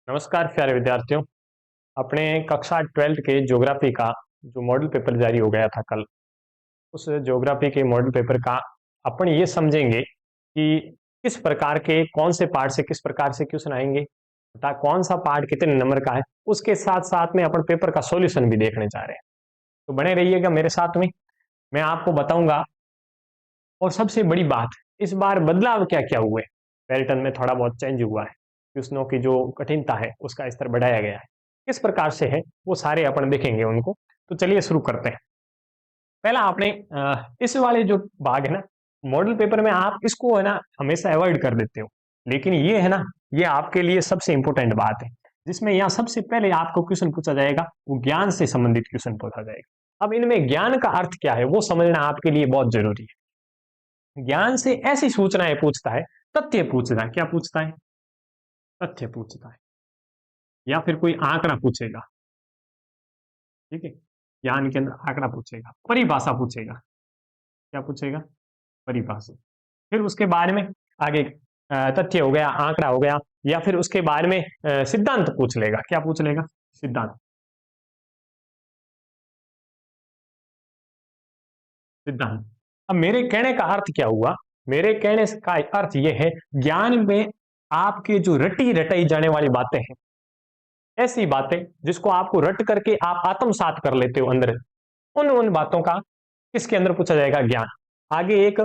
नमस्कार प्यारे विद्यार्थियों। अपने कक्षा 12th के ज्योग्राफी का जो मॉडल पेपर जारी हो गया था कल, उस ज्योग्राफी के मॉडल पेपर का अपन ये समझेंगे कि किस प्रकार के कौन से पार्ट से किस प्रकार से क्वेश्चन आएंगे तथा कौन सा पार्ट कितने नंबर का है। उसके साथ साथ में अपन पेपर का सॉल्यूशन भी देखने जा रहे हैं, तो बने रहिएगा मेरे साथ में। मैं आपको बताऊंगा। और सबसे बड़ी बात, इस बार बदलाव क्या क्या हुए, पैटर्न में थोड़ा बहुत चेंज हुआ है, क्वेश्चनों की जो कठिनता है उसका स्तर बढ़ाया गया है, किस प्रकार से है वो सारे अपन देखेंगे उनको। तो चलिए शुरू करते हैं। पहला आपने इस वाले जो भाग है ना, मॉडल पेपर में आप इसको है ना हमेशा अवॉइड कर देते हो, लेकिन ये है ना, ये आपके लिए सबसे इंपॉर्टेंट बात है, जिसमें यहाँ सबसे पहले आपको क्वेश्चन पूछा जाएगा, वो ज्ञान से संबंधित क्वेश्चन पूछा जाएगा। अब इनमें ज्ञान का अर्थ क्या है वो समझना आपके लिए बहुत जरूरी है। ज्ञान से ऐसी सूचनाएं पूछता है, तथ्य पूछता है। क्या पूछता है? तथ्य पूछता है, या फिर कोई आंकड़ा पूछेगा। ठीक है, ज्ञान के अंदर आंकड़ा पूछेगा, परिभाषा पूछेगा। क्या पूछेगा? परिभाषा। फिर उसके बारे में आगे तथ्य हो गया, आंकड़ा हो गया, या फिर उसके बारे में सिद्धांत पूछ लेगा। क्या पूछ लेगा? सिद्धांत। सिद्धांत। अब मेरे कहने का अर्थ क्या हुआ? मेरे कहने का अर्थ यह है, ज्ञान में आपके जो रटी रटाई जाने वाली बातें हैं, ऐसी बातें जिसको आपको रट करके आप आत्मसात कर लेते हो अंदर, उन उन बातों का किसके अंदर पूछा जाएगा? ज्ञान। आगे एक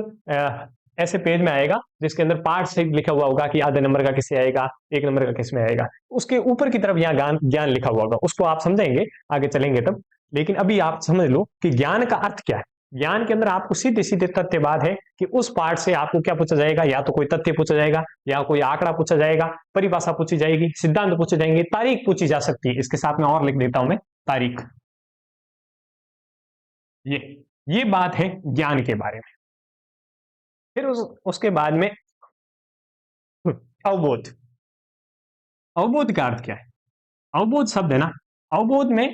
ऐसे पेज में आएगा जिसके अंदर पार्ट से लिखा हुआ होगा कि आधे नंबर का किससे आएगा, एक नंबर का किस में आएगा। उसके ऊपर की तरफ यहाँ ज्ञान ज्ञान लिखा हुआ होगा, उसको आप समझेंगे आगे चलेंगे तब। लेकिन अभी आप समझ लो कि ज्ञान का अर्थ क्या है। ज्ञान के अंदर आपको सीधे सीधे तथ्य बात है कि उस पार्ट से आपको क्या पूछा जाएगा, या तो कोई तथ्य पूछा जाएगा, या कोई आंकड़ा पूछा जाएगा, परिभाषा पूछी जाएगी, सिद्धांत पूछे जाएंगे, तारीख पूछी जा सकती है। इसके साथ में और लिख देता हूं मैं, तारीख। ये ये बात है ज्ञान के बारे में। फिर उसके बाद में अवबोध। अवबोध का अर्थ क्या है? अवबोध शब्द है ना, अवबोध में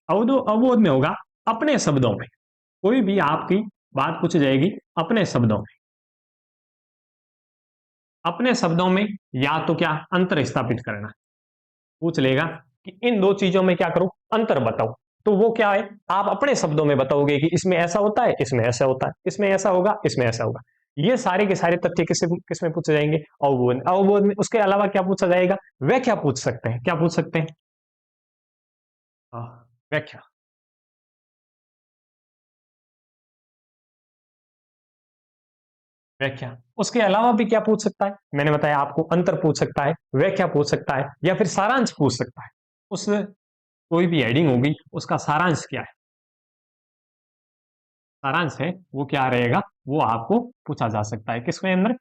अवबोध में होगा अपने शब्दों में। कोई भी आपकी बात पूछी जाएगी अपने शब्दों में, अपने शब्दों में, या तो क्या अंतर स्थापित करना। पूछ लेगा कि इन दो चीजों में क्या करो, अंतर बताओ। तो वो क्या है, आप अपने शब्दों में बताओगे कि इसमें ऐसा होता है, इसमें ऐसा होता है, इसमें ऐसा होगा, इसमें ऐसा होगा। ये सारे के सारे तथ्य किसमें पूछे जाएंगे? अवबोध। अवबोध में उसके अलावा क्या पूछा जाएगा? व्याख्या पूछ सकते हैं। क्या पूछ सकते हैं? व्याख्या। व्याख्या। उसके अलावा भी क्या पूछ सकता है? मैंने बताया आपको, अंतर पूछ सकता है, व्याख्या पूछ सकता है, या फिर सारांश पूछ सकता है। उस कोई भी हेडिंग होगी, उसका सारांश क्या है, सारांश है वो क्या रहेगा, वो आपको पूछा जा सकता है। किसके अंदर?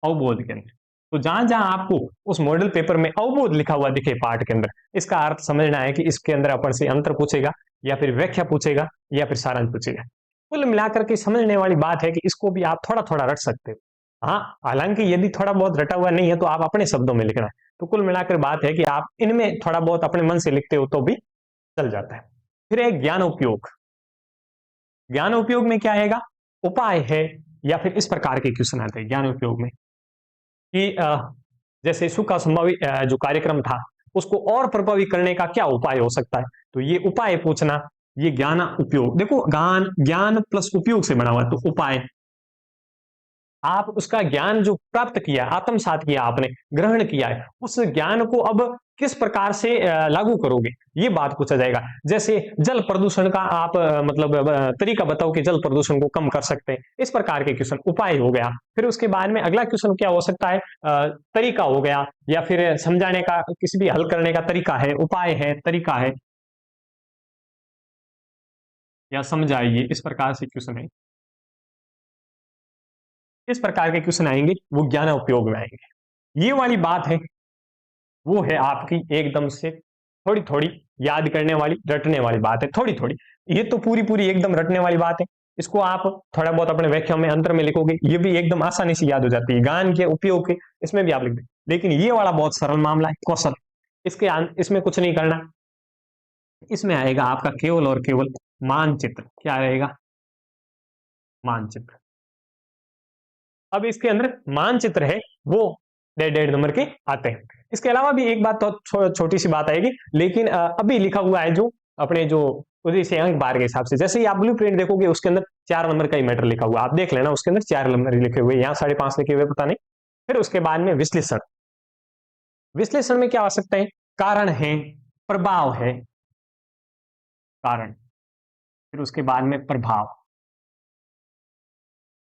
अवबोध के अंदर। तो जहां जहां आपको उस मॉडल पेपर में अवबोध लिखा हुआ दिखे पाठ के अंदर, इसका अर्थ समझना है कि इसके अंदर अपन से अंतर पूछेगा, या फिर व्याख्या पूछेगा, या फिर सारांश पूछेगा। कुल मिलाकर के समझने वाली बात है कि इसको भी आप थोड़ा थोड़ा रट सकते हो। हाँ, हालांकि यदि थोड़ा बहुत रटा हुआ नहीं है तो आप अपने शब्दों में लिखना है। तो कुल मिलाकर बात है कि आप इनमें थोड़ा बहुत अपने मन से लिखते हो तो भी चल जाता है। फिर एक ज्ञान उपयोग। ज्ञान उपयोग में क्या आएगा? उपाय है, या फिर इस प्रकार के क्वेश्चन आते हैं ज्ञान उपयोग में कि जैसे सुखा संभावी जो कार्यक्रम था उसको और प्रभावी करने का क्या उपाय हो सकता है, तो ये उपाय पूछना। ये ज्ञान उपयोग, देखो ज्ञान ज्ञान प्लस उपयोग से बना हुआ, तो उपाय। आप उसका ज्ञान जो प्राप्त किया, आत्मसात किया, आपने ग्रहण किया है, उस ज्ञान को अब किस प्रकार से लागू करोगे, ये बात पूछा जाएगा। जैसे जल प्रदूषण का आप मतलब तरीका बताओ कि जल प्रदूषण को कम कर सकते हैं। इस प्रकार के क्वेश्चन उपाय हो गया। फिर उसके बाद में अगला क्वेश्चन क्या हो सकता है? तरीका हो गया, या फिर समझाने का किसी भी हल करने का तरीका है, उपाय है, तरीका है, या समझाइए, इस प्रकार से क्वेश्चन है। इस प्रकार के क्वेश्चन आएंगे, वो ज्ञान उपयोग में आएंगे। ये वाली बात है, वो है आपकी एकदम से थोड़ी थोड़ी याद करने वाली, रटने वाली बात है, थोड़ी थोड़ी। ये तो पूरी पूरी एकदम रटने वाली बात है। इसको आप थोड़ा बहुत अपने व्याख्या में अंतर में लिखोगे, ये भी एकदम आसानी से याद हो जाती है। ज्ञान के उपयोग के इसमें भी आप लिख दें। लेकिन ये वाला बहुत सरल मामला है, कौशल। इसमें कुछ नहीं करना। इसमें आएगा आपका केवल और केवल मानचित्र। क्या रहेगा? मानचित्र। अब इसके अंदर मानचित्र है, वो डेढ़ नंबर के आते हैं। इसके अलावा भी एक बात तो छोटी सी बात आएगी, लेकिन अभी लिखा हुआ है जो अपने जो उसी अंक बार के हिसाब से, जैसे ही आप ब्लू प्रिंट देखोगे उसके अंदर 4 नंबर का ही मैटर लिखा हुआ, आप देख लेना उसके अंदर 4 नंबर ही लिखे हुए, यहाँ 5.5 लिखे हुए पता नहीं। फिर उसके बाद में विश्लेषण, विश्लेषण में क्या आ सकते हैं, कारण है, प्रभाव है, कारण, फिर उसके बाद में प्रभाव,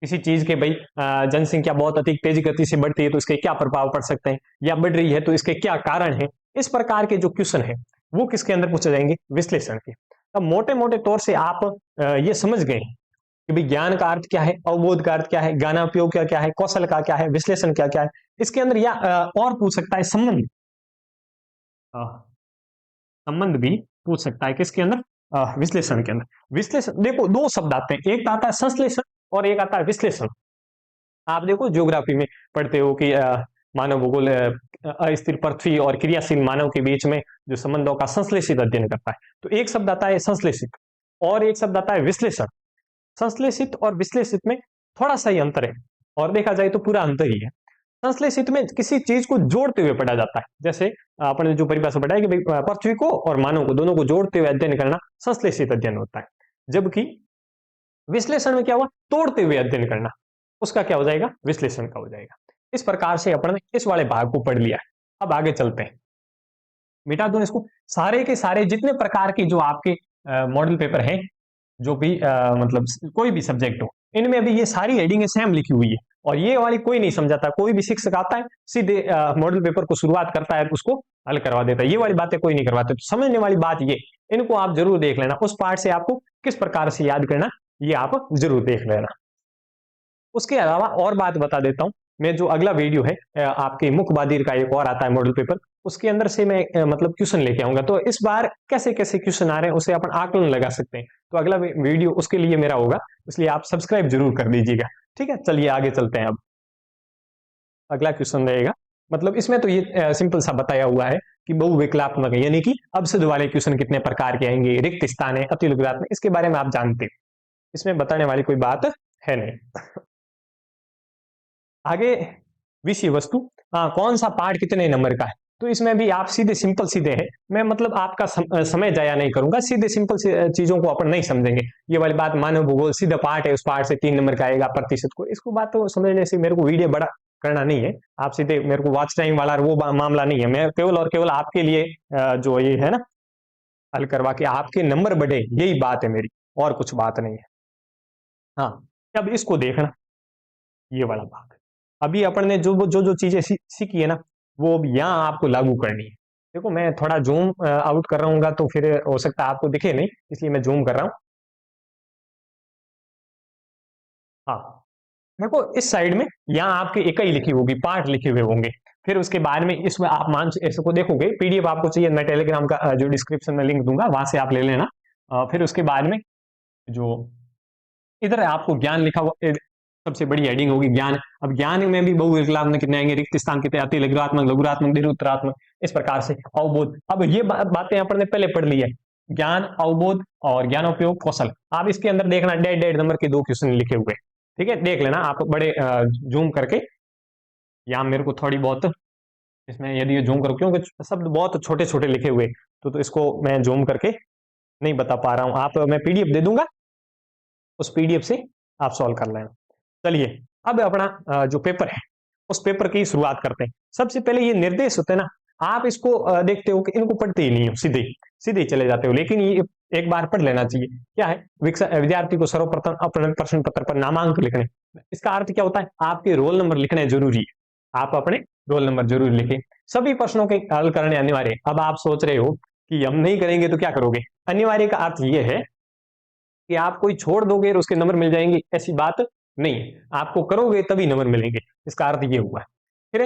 किसी चीज के भाई जनसंख्या बहुत अधिक तेजी गति से बढ़ती है तो इसके क्या प्रभाव पड़ सकते हैं, या बढ़ रही है तो इसके क्या कारण है। इस प्रकार के जो क्वेश्चन है वो किसके अंदर पूछे जाएंगे, विश्लेषण के। अब मोटे मोटे तौर से आप ये समझ गए कि भाई ज्ञान का अर्थ क्या है, अवबोध का अर्थ क्या है, ज्ञानोपयोग का क्या है, कौशल का क्या है, विश्लेषण क्या क्या है। इसके अंदर या और पूछ सकता है संबंध, संबंध भी पूछ सकता है किसके अंदर, विश्लेषण के अंदर। विश्लेषण देखो दो शब्द आते हैं, एक आता है संश्लेषण और एक आता है विश्लेषण। आप देखो ज्योग्राफी में पढ़ते हो कि मानव भूगोल अस्थिर पृथ्वी और क्रियाशील मानव के बीच में जो संबंधों का संश्लेषित अध्ययन करता है, तो एक शब्द आता है संश्लेषित और एक शब्द आता है विश्लेषण। संश्लेषित और विश्लेषित में थोड़ा सा ही अंतर है, और देखा जाए तो पूरा अंतर ही है। संश्लेषित में किसी चीज को जोड़ते हुए पढ़ा जाता है, जैसे आपने जो परिभाषा पढ़ा है कि भाई पृथ्वी को और मानव को दोनों को जोड़ते हुए अध्ययन करना संश्लेषित अध्ययन होता है। जबकि विश्लेषण में क्या हुआ, तोड़ते हुए अध्ययन करना, उसका क्या हो जाएगा, विश्लेषण का हो जाएगा। इस प्रकार से अपन ने इस वाले भाग को पढ़ लिया है। अब आगे चलते हैं, मिटा दो इसको। सारे के सारे जितने प्रकार के जो आपके मॉडल पेपर हैं, जो भी मतलब कोई भी सब्जेक्ट हो, इनमें अभी ये सारी हेडिंग सेम लिखी हुई है, और ये वाली कोई नहीं समझाता। कोई भी शिक्षक आता है सीधे मॉडल पेपर को शुरुआत करता है, उसको हल करवा देता है। ये वाली बातें कोई नहीं करवाते। तो समझने वाली बात ये, इनको आप जरूर देख लेना। उस पार्ट से आपको किस प्रकार से याद करना, ये आप जरूर देख लेना। उसके अलावा और बात बता देता हूं, मैं जो अगला वीडियो है आपके मुख्य का एक और आता है मॉडल पेपर, उसके अंदर से मैं मतलब क्वेश्चन लेके आऊंगा। तो इस बार कैसे कैसे क्वेश्चन आ रहे हैं उसे अपन आकलन लगा सकते हैं। तो अगला वीडियो उसके लिए मेरा होगा, इसलिए आप सब्सक्राइब जरूर कर दीजिएगा। ठीक है, चलिए आगे चलते हैं। अब अगला क्वेश्चन रहेगा, मतलब इसमें तो ये सिंपल सा बताया हुआ है कि बहुविकल्पात्मक है, यानी कि अपशब्द वाले क्वेश्चन कितने प्रकार के आएंगे, रिक्त स्थान है, अतिलघुत्व, इसके बारे में आप जानते हैं, इसमें बताने वाली कोई बात है नहीं। आगे विषय वस्तु, हाँ कौन सा पार्ट कितने नंबर का है, तो इसमें भी आप सीधे सिंपल सीधे हैं। मैं मतलब आपका समय जाया नहीं करूंगा, सीधे सिंपल चीजों को अपन नहीं समझेंगे। ये वाली बात मानव भूगोल सीधा पार्ट है, उस पार्ट से 3 नंबर का आएगा प्रतिशत को, इसको बात तो समझने से मेरे को वीडियो बड़ा करना नहीं है। आप सीधे मेरे को वॉच टाइम वाला वो मामला नहीं है। मैं केवल और केवल आपके लिए जो ये है ना, हल करवा के आपके नंबर बढ़े, यही बात है मेरी, और कुछ बात नहीं है। हाँ, अब इसको देखना, ये वाला भाग अभी अपन ने जो जो जो चीजें सीखी है ना, वो अब यहाँ आपको लागू करनी है। देखो मैं थोड़ा जूम आउट कर रहा हूँ, तो फिर हो सकता है आपको दिखे नहीं, इसलिए मैं जूम कर रहा हूँ। हाँ, देखो इस साइड में यहाँ आपके इकाई लिखी होगी, पार्ट लिखे हुए होंगे। फिर उसके बाद में इसमें आप मान इसको देखोगे, पीडीएफ आपको चाहिए, मैं टेलीग्राम का जो डिस्क्रिप्शन में लिंक दूंगा, वहां से आप ले लेना। फिर उसके बाद में जो इधर आपको ज्ञान लिखा हुआ, सबसे बड़ी हेडिंग होगी ज्ञान। अब ज्ञान में भी बहुविकल्प में कितने आएंगे, रिक्त स्थान कितने, अति लघुत्तरात्मक, लघुत्तरात्मक, दीर्घोत्तरात्मक, इस प्रकार से अवबोध। अब ये बातें अपन ने पहले पढ़ ली है, ज्ञान, अवबोध और ज्ञानोपयोग, कौशल। आप इसके अंदर देखना 1.5 नंबर के 2 क्वेश्चन लिखे हुए, ठीक है, देख लेना आप बड़े जूम करके। यहाँ मेरे को थोड़ी बहुत इसमें यदि जूम करो, क्योंकि शब्द बहुत छोटे छोटे लिखे हुए, तो इसको मैं जूम करके नहीं बता पा रहा हूँ। आप मैं पीडीएफ दे दूंगा, उस पीडीएफ से आप सॉल्व कर लेना। चलिए अब अपना जो पेपर है, उस पेपर की शुरुआत करते हैं। सबसे पहले ये निर्देश होते हैं ना, आप इसको देखते हो कि इनको पढ़ते ही नहीं हो, सीधे सीधे चले जाते हो, लेकिन ये एक बार पढ़ लेना चाहिए। क्या है, विद्यार्थी को सर्वप्रथम अपने प्रश्न पत्र पर नामांक लिखने। इसका अर्थ क्या होता है, आपके रोल नंबर लिखने जरूरी है, आप अपने रोल नंबर जरूर लिखें। सभी प्रश्नों के हल करने अनिवार्य। अब आप सोच रहे हो कि हम नहीं करेंगे तो क्या करोगे, अनिवार्य का अर्थ यह है कि आप कोई छोड़ दोगे और उसके नंबर मिल जाएंगे, ऐसी बात नहीं, आपको करोगे तभी नंबर मिलेंगे, इसका अर्थ ये हुआ। फिर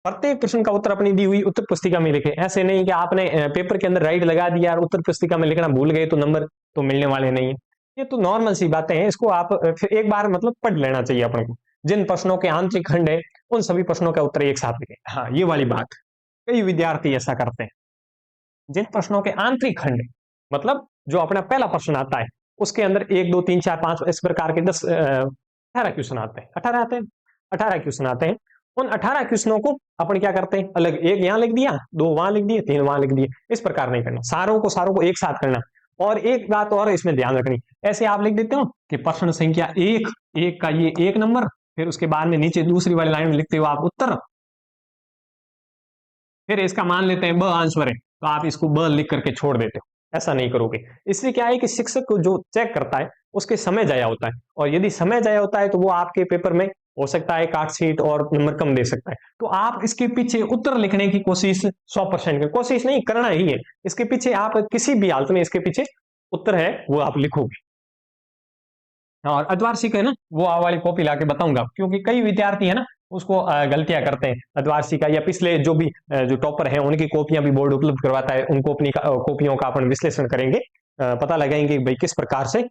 प्रत्येक प्रश्न का उत्तर अपनी दी हुई उत्तर पुस्तिका में लिखे। ऐसे नहीं कि आपने पेपर के अंदर राइट लगा दिया और उत्तर पुस्तिका में लिखना भूल गए तो नंबर तो मिलने वाले नहीं है। ये तो नॉर्मल सी बातें हैं, इसको आप फिर एक बार मतलब पढ़ लेना चाहिए अपन को। जिन प्रश्नों के आंतरिक खंड है उन सभी प्रश्नों का उत्तर एक साथ लिखे। हाँ, ये वाली बात कई विद्यार्थी ऐसा करते हैं। जिन प्रश्नों के आंतरिक खंड, मतलब जो अपना पहला प्रश्न आता है उसके अंदर 1 2 3 4 5 इस प्रकार के 18 क्वेश्चन आते हैं, 18 आते हैं, 18 क्वेश्चन आते हैं। उन 18 क्वेश्चनों को अपन क्या करते हैं, अलग एक यहाँ लिख दिया, 2 वहां लिख दिए, 3 वहां लिख दिए, इस प्रकार नहीं करना, सारों को एक साथ करना। और एक बात और इसमें ध्यान रखनी, ऐसे आप लिख देते हो कि प्रश्न संख्या एक, एक का ये एक नंबर, फिर उसके बाद में नीचे दूसरी वाली लाइन में लिखते हो आप उत्तर, फिर इसका मान लेते हैं ब आंसर है, तो आप इसको ब लिख करके छोड़ देते हो। ऐसा नहीं करोगे। इससे क्या है कि शिक्षक को जो चेक करता है उसके समय जाया होता है, और यदि समय जाया होता है तो वो आपके पेपर में हो सकता है काट सीट और नंबर कम दे सकता है। तो आप इसके पीछे उत्तर लिखने की कोशिश 100% की कोशिश नहीं करना ही है, इसके पीछे आप किसी भी हालत में इसके पीछे उत्तर है वो आप लिखोगे। और अद्वार्षिक है ना, वो आ वाली कॉपी लाके बताऊंगा, क्योंकि कई विद्यार्थी है ना उसको गलतियां करते हैं। अद्वार्षिक का या पिछले जो भी जो टॉपर हैं उनकी कॉपियां भी बोर्ड उपलब्ध करवाता है, उन कॉपियों का अपन विश्लेषण करेंगे, पता लगाएंगे भाई किस प्रकार से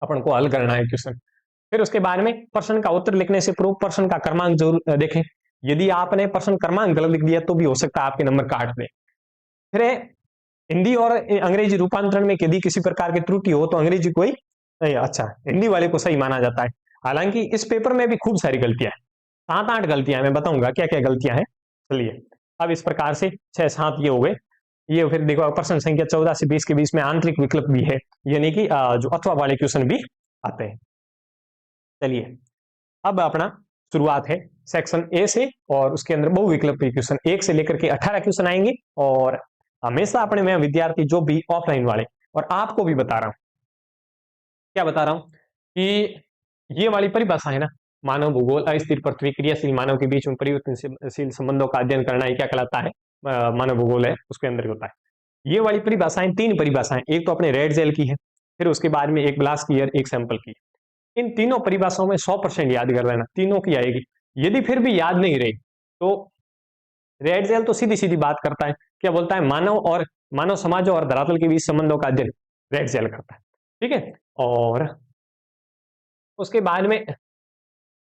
अपन को हल करना है क्वेश्चन। फिर उसके बाद में प्रश्न का उत्तर लिखने से पूर्व प्रश्न का क्रमांक जरूर देखें। यदि आपने प्रश्न क्रमांक गलत लिख दिया तो भी हो सकता है आपके नंबर काट दे। फिर हिंदी और अंग्रेजी रूपांतरण में यदि किसी प्रकार की त्रुटि हो तो अंग्रेजी को ही नहीं, अच्छा हिंदी वाले को सही माना जाता है। हालांकि इस पेपर में भी खूब सारी गलतियां हैं, 7-8 गलतियां हैं, मैं बताऊंगा क्या क्या गलतियां हैं। चलिए अब इस प्रकार से 6-7 ये हो गए। ये फिर देखो प्रश्न संख्या 14 से 20 के बीच में आंतरिक विकल्प भी है, यानी कि जो अथवा वाले क्वेश्चन भी आते हैं। चलिए अब अपना शुरुआत है सेक्शन ए से, और उसके अंदर बहुविकल्पीय क्वेश्चन 1 से लेकर के 18 क्वेश्चन आएंगे। और हमेशा अपने में विद्यार्थी जो भी ऑफलाइन वाले, और आपको भी बता रहा हूं, क्या बता रहा हूं कि ये वाली परिभाषा है ना, मानव भूगोल, अस्थिर पृथ्वी, क्रियाशील मानव के बीच में परिवर्तनशील संबंधों का अध्ययन करना, ये क्या कहलाता है, मानव भूगोल है, उसके अंदर होता है। ये वाली परिभाषाएं 3 परिभाषाएं, एक तो अपने रेड जेल की है, फिर उसके बाद में एक ब्लास्ट की है, एक सैंपल की। इन तीनों परिभाषाओं में 100% याद कर लेना, तीनों की आएगी। यदि फिर भी याद नहीं रही तो रेड जेल तो सीधी सीधी बात करता है, क्या बोलता है, मानव समाज और धरातल के बीच संबंधों का अध्ययन रेड जेल करता है, ठीक है। और उसके बाद में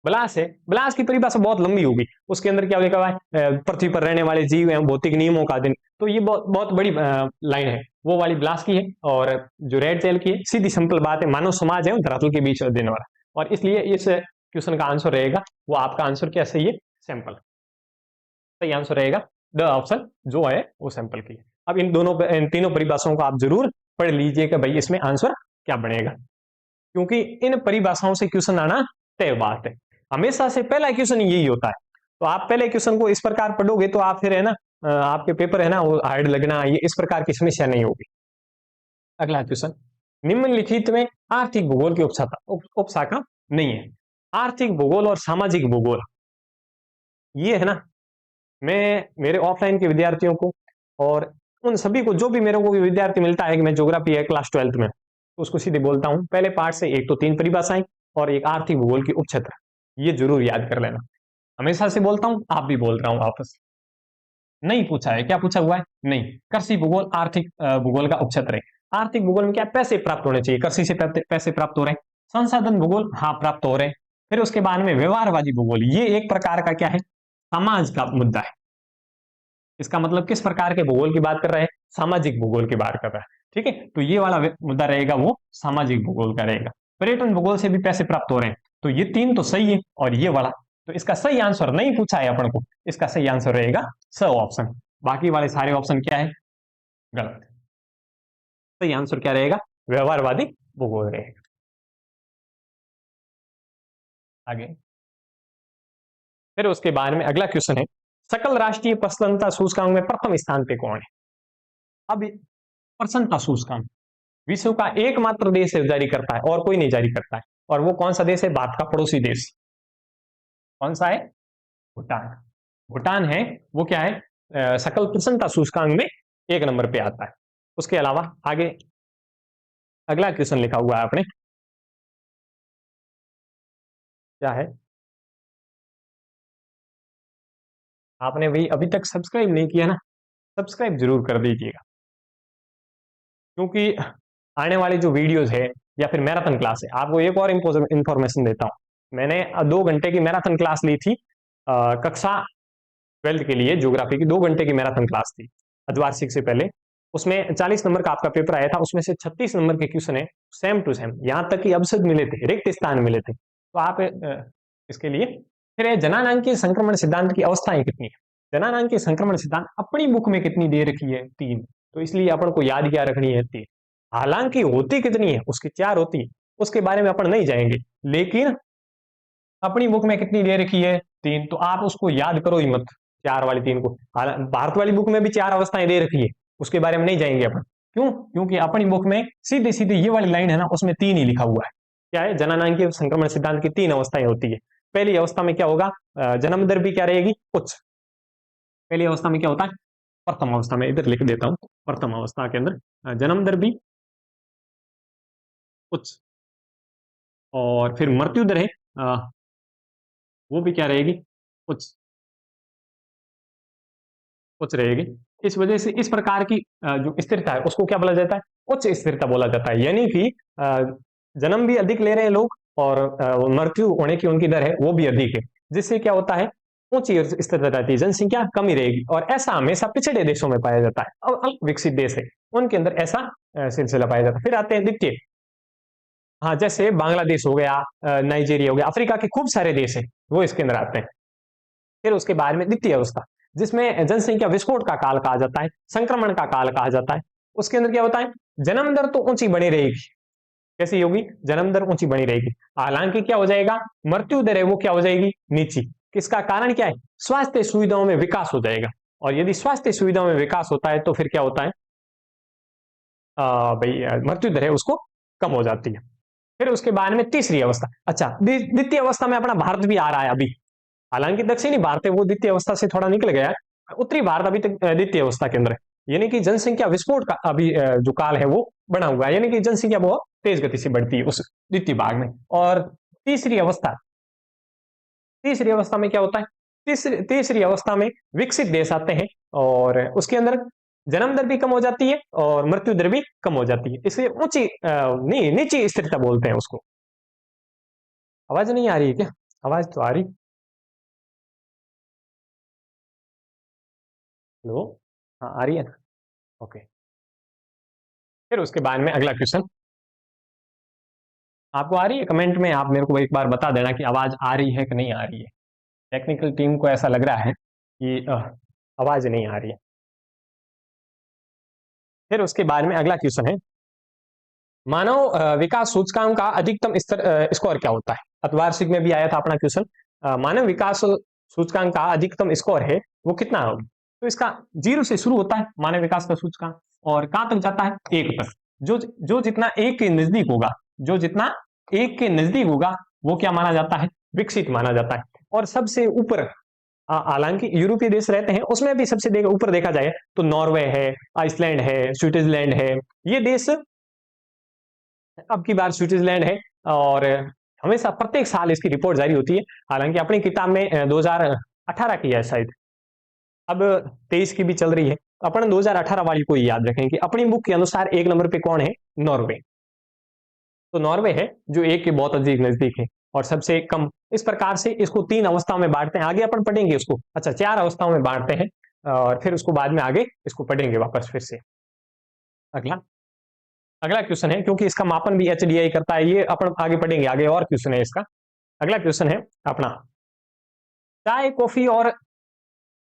ब्लास है, ब्लास की परिभाषा बहुत लंबी होगी, उसके अंदर क्या लिखा हुआ है, पृथ्वी पर रहने वाले जीव एवं भौतिक नियमों का अध्ययन, तो ये बहुत बहुत बड़ी लाइन है, वो वाली ब्लास की है। और जो रेड जेल की है सीधी सिंपल बात है, मानव समाज एवं धरातल के बीच अध्ययन वाला, और इसलिए इस क्वेश्चन का आंसर रहेगा, वो आपका आंसर क्या सही है, सैंपल सही आंसर रहेगा, द ऑप्शन जो है वो सैंपल की है। अब इन तीनों परिभाषाओं को आप जरूर पढ़ लीजिए कि भाई इसमें आंसर क्या बनेगा, क्योंकि इन परिभाषाओं से क्वेश्चन आना तय बात है। हमेशा से पहला क्वेश्चन यही होता है, तो आप पहले क्वेश्चन को इस प्रकार पढ़ोगे तो आप फिर है ना आपके पेपर है ना वो हार्ड लगना, ये इस प्रकार की समस्या नहीं होगी। अगला क्वेश्चन, निम्नलिखित में आर्थिक भूगोल की उपशाखा नहीं है। आर्थिक भूगोल और सामाजिक भूगोल ये है ना, मैं मेरे ऑफलाइन के विद्यार्थियों को और उन सभी को, जो भी मेरे को विद्यार्थी मिलता है कि मैं ज्योग्राफी है क्लास 12th में, तो उसको सीधे बोलता हूं पहले पार्ट से एक तो 3 परिभाषाएं और एक आर्थिक भूगोल की उपक्षेत्र, ये जरूर याद कर लेना। हमेशा से बोलता हूं, आप भी बोल रहा हूं वापस। नहीं पूछा है, क्या पूछा हुआ है, नहीं, कृषि भूगोल आर्थिक भूगोल का उपक्षेत्र है। आर्थिक भूगोल में क्या पैसे प्राप्त होने चाहिए, कृषि से पैसे प्राप्त हो रहे हैं। संसाधन भूगोल, हाँ प्राप्त हो रहे हैं। फिर उसके बाद में व्यवहारवादी भूगोल, ये एक प्रकार का क्या है, समाज का मुद्दा है। इसका मतलब किस प्रकार के भूगोल की बात कर रहे हैं, सामाजिक भूगोल की बात कर रहा है, ठीक है। तो ये वाला मुद्दा रहेगा वो सामाजिक भूगोल का रहेगा। पर्यटन भूगोल से भी पैसे प्राप्त हो रहे हैं, तो ये 3 तो सही है, और ये वाला, तो इसका सही आंसर नहीं पूछा है अपन को, इसका सही आंसर रहेगा स ऑप्शन। बाकी वाले सारे ऑप्शन क्या है, गलत। सही आंसर क्या रहेगा, व्यवहारवादी भूगोल रहेगा। आगे फिर उसके बाद में अगला क्वेश्चन है, सकल राष्ट्रीय प्रसन्नता सूचकांक में प्रथम स्थान पे कौन है। अब प्रसन्नता सूचकांक विश्व का एकमात्र देश जारी करता है, और कोई नहीं जारी करता है, और वो कौन सा देश है, भारत का पड़ोसी देश, कौन सा है, भूटान। भूटान है वो क्या है, सकल प्रसन्नता सूचकांक में 1 नंबर पे आता है। उसके अलावा आगे अगला क्वेश्चन लिखा हुआ है आपने, क्या है, आपने भाई अभी तक सब्सक्राइब नहीं किया ना, सब्सक्राइब जरूर कर दीजिएगा, क्योंकि आने वाली जो वीडियोस है या फिर मैराथन क्लास है, आपको एक और इंफॉर्मेशन देता हूं। मैंने 2 घंटे की मैराथन क्लास ली थी, कक्षा 12th के लिए, ज्योग्राफी की 2 घंटे की मैराथन क्लास थी अर्धवार्षिक से पहले। उसमें 40 नंबर का आपका पेपर आया था, उसमें से 36 नंबर के क्वेश्चन है सेम टू सेम, यहां तक कि अवसद मिले थे, रिक्त स्थान मिले थे। तो आप इसके लिए फिर है जननांगीय संक्रमण सिद्धांत की अवस्थाएं कितनी है। जननांगीय संक्रमण सिद्धांत अपनी बुक में कितनी दे रखी है, 3, तो इसलिए अपन को याद क्या रखनी है, 3। हालांकि होती कितनी है, उसकी 4 होती है, उसके बारे में अपन नहीं जाएंगे, लेकिन अपनी बुक में कितनी दे रखी है, 3, तो आप उसको याद करो ही मत, 4 वाली 3 को। भारत वाली बुक में भी 4 अवस्थाएं दे रखी है, उसके बारे में नहीं जाएंगे अपन। क्यों? क्योंकि अपनी बुक में सीधे सीधे ये वाली लाइन है ना, उसमें 3 ही लिखा हुआ है। क्या है? जननांगीय संक्रमण सिद्धांत की 3 अवस्थाएं होती है। पहली अवस्था में क्या होगा, जन्म दर भी क्या रहेगी, उच्च। पहली अवस्था में क्या होता है, प्रथम अवस्था में इधर लिख देता हूं, प्रथम अवस्था के अंदर जन्म दर भी उच्च, और फिर मृत्यु दर है वो भी क्या रहेगी, उच्च, उच्च रहेगी। इस वजह से इस प्रकार की जो स्थिरता है उसको क्या बोला जाता है, उच्च स्थिरता बोला जाता है। यानी कि जन्म भी अधिक ले रहे हैं लोग, और मृत्यु होने की उनकी दर है वो भी अधिक है, जिससे क्या होता है, ऊंची स्थिरता रहती है, जनसंख्या कमी रहेगी। और ऐसा हमेशा पिछड़े देशों में पाया जाता है, और अल्प विकसित देश है उनके अंदर ऐसा सिलसिला पाया जाता है। फिर आते हैं द्वितीय, हाँ, जैसे बांग्लादेश हो गया, नाइजीरिया हो गया, अफ्रीका के खूब सारे देश है, वो इसके अंदर आते हैं। फिर उसके बाद में द्वितीय अवस्था, जिसमें जनसंख्या विस्फोट का काल कहा जाता है, संक्रमण का काल कहा जाता है। उसके अंदर क्या होता है, जन्म दर तो ऊंची बनी रहेगी, कैसी होगी, जन्म दर ऊंची बनी रहेगी, हालांकि क्या हो जाएगा, मृत्यु दर है वो क्या हो जाएगी, नीची। किसका कारण क्या है, स्वास्थ्य सुविधाओं में विकास हो जाएगा, और यदि स्वास्थ्य सुविधाओं में विकास होता है तो फिर क्या होता है, भाई मृत्यु दर है उसको कम हो जाती है। फिर उसके बाद में तीसरी अवस्था, अच्छा, द्वितीय अवस्था में अपना भारत भी आ रहा है अभी, हालांकि दक्षिणी भारत है वो द्वितीय अवस्था से थोड़ा निकल गया है, उत्तरी भारत अभी तक द्वितीय अवस्था के अंदर है। यानी कि जनसंख्या विस्फोट का अभी जो काल है वो बना हुआ है, यानी कि जनसंख्या बहुत तेज गति से बढ़ती है उस द्वितीय भाग में। और तीसरी अवस्था, तीसरी अवस्था में क्या होता है, तीसरी अवस्था में विकसित देश आते हैं, और उसके अंदर जन्म दर भी कम हो जाती है और मृत्यु दर भी कम हो जाती है, इसलिए ऊंची नहीं, नीची स्थिरता बोलते हैं उसको। आवाज नहीं आ रही है क्या, आवाज तो आ रही, हेलो, हाँ आ रही है ना, ओके। फिर उसके बाद में अगला क्वेश्चन, आपको आ रही है, कमेंट में आप मेरे को एक बार बता देना कि आवाज आ रही है कि नहीं आ रही है। टेक्निकल टीम को ऐसा लग रहा है कि आवाज नहीं आ रही है। फिर उसके बाद में अगला क्वेश्चन है, मानव विकास सूचकांक का अधिकतम स्तर स्कोर क्या होता है। अतवार्षिक में भी आया था अपना क्वेश्चन, मानव विकास सूचकांक का अधिकतम स्कोर है वो कितना होगा, तो इसका 0 से शुरू होता है मानव विकास का सूचकांक, और कहां तक जाता है, 1 तक। जो जो जितना 1 के नजदीक होगा, जो जितना 1 के नजदीक होगा वो क्या माना जाता है, विकसित माना जाता है। और सबसे ऊपर, हालांकि यूरोपीय देश रहते हैं उसमें भी सबसे ऊपर देखा जाए तो नॉर्वे है, आइसलैंड है, स्विट्जरलैंड है, ये देश अब की बार स्विट्जरलैंड है। और हमेशा प्रत्येक साल इसकी रिपोर्ट जारी होती है, हालांकि अपनी किताब में 2018 की है शायद, अब 23 की भी चल रही है, अपन 2018 वाली को याद रखें कि अपनी बुक के अनुसार 1 नंबर पे कौन है, नॉर्वे। तो नॉर्वे है जो 1 के बहुत अधिक नजदीक है, और सबसे कम। इस प्रकार से इसको 3 अवस्थाओं में बांटते हैं, आगे अपन पढ़ेंगे उसको, अच्छा 4 अवस्थाओं में बांटते हैं, और फिर उसको बाद में आगे इसको पढ़ेंगे वापस फिर से। अगला, अगला क्वेश्चन है, क्योंकि इसका मापन भी एचडीआई करता है, ये अपन आगे पढ़ेंगे, आगे और क्वेश्चन है इसका। अगला क्वेश्चन है अपना, चाय, कॉफी और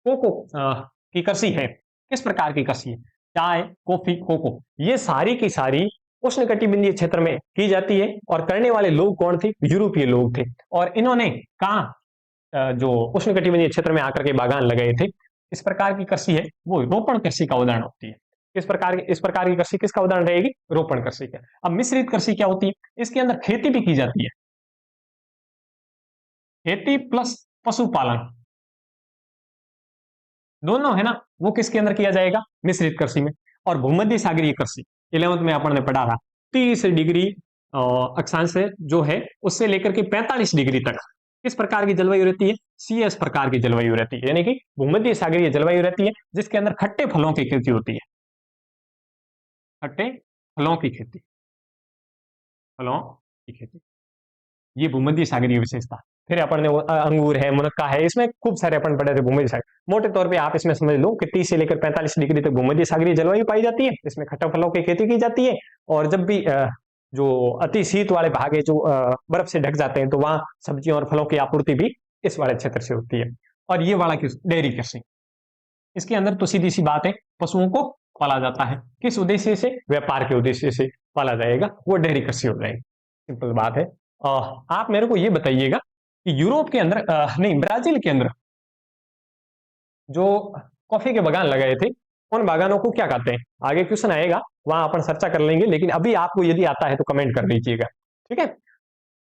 कोको की कृषि है, किस प्रकार की कृषि है, चाय, कॉफी, कोको, ये सारी की सारी उष्णकटिबंधीय क्षेत्र में की जाती है, और करने वाले लोग कौन थे, यूरोपीय लोग थे। और इन्होंने कहा जो उष्णकटिबंधीय क्षेत्र में आकर के बागान लगाए थे। इस प्रकार की कृषि है वो रोपण कृषि का उदाहरण होती है। इस प्रकार की कृषि किसका उदाहरण रहेगी, रोपण कृषि का। अब मिश्रित कृषि क्या होती है, इसके अंदर खेती भी की जाती है, खेती प्लस पशुपालन दोनों है ना, वो किसके अंदर किया जाएगा, मिश्रित कृषि में। और भूमध्य सागरीय कृषि 11th में अपन ने पढ़ा था, 30 डिग्री अक्षांश जो है उससे लेकर के 45 डिग्री तक किस प्रकार की जलवायु रहती है, CS प्रकार की जलवायु रहती है, यानी कि भूमध्य सागरीय जलवायु रहती है, जिसके अंदर खट्टे फलों की खेती होती है, खट्टे फलों की खेती, फलों की खेती, ये भूमध्य सागरीय विशेषता। फिर अपन ने अंगूर है, मुनक्का है, इसमें खूब सारे अपन पढ़े थे भूमध्य सागर। मोटे तौर पे आप इसमें समझ लो कि 30 से लेकर 45 डिग्री तक भूमध्य सागरीय जलवायु पाई जाती है, इसमें खट्टा फलों की खेती की जाती है। और जब भी जो अति शीत वाले भाग है जो बर्फ से ढक जाते हैं, तो वहां सब्जियों और फलों की आपूर्ति भी इस वाले क्षेत्र से होती है। और ये वाला किस डेयरी कृषि, इसके अंदर तो सीधी सी बात है, पशुओं को पाला जाता है। किस उद्देश्य से? व्यापार के उद्देश्य से पाला जाएगा, वो डेयरी कृषि हो जाएगी। सिंपल बात है। आप मेरे को ये बताइएगा कि यूरोप के अंदर नहीं, ब्राजील के अंदर जो कॉफी के बागान लगाए थे, उन बागानों को क्या कहते हैं? आगे क्वेश्चन आएगा, वहां अपन चर्चा कर लेंगे, लेकिन अभी आपको यदि आता है तो कमेंट कर दीजिएगा, ठीक है।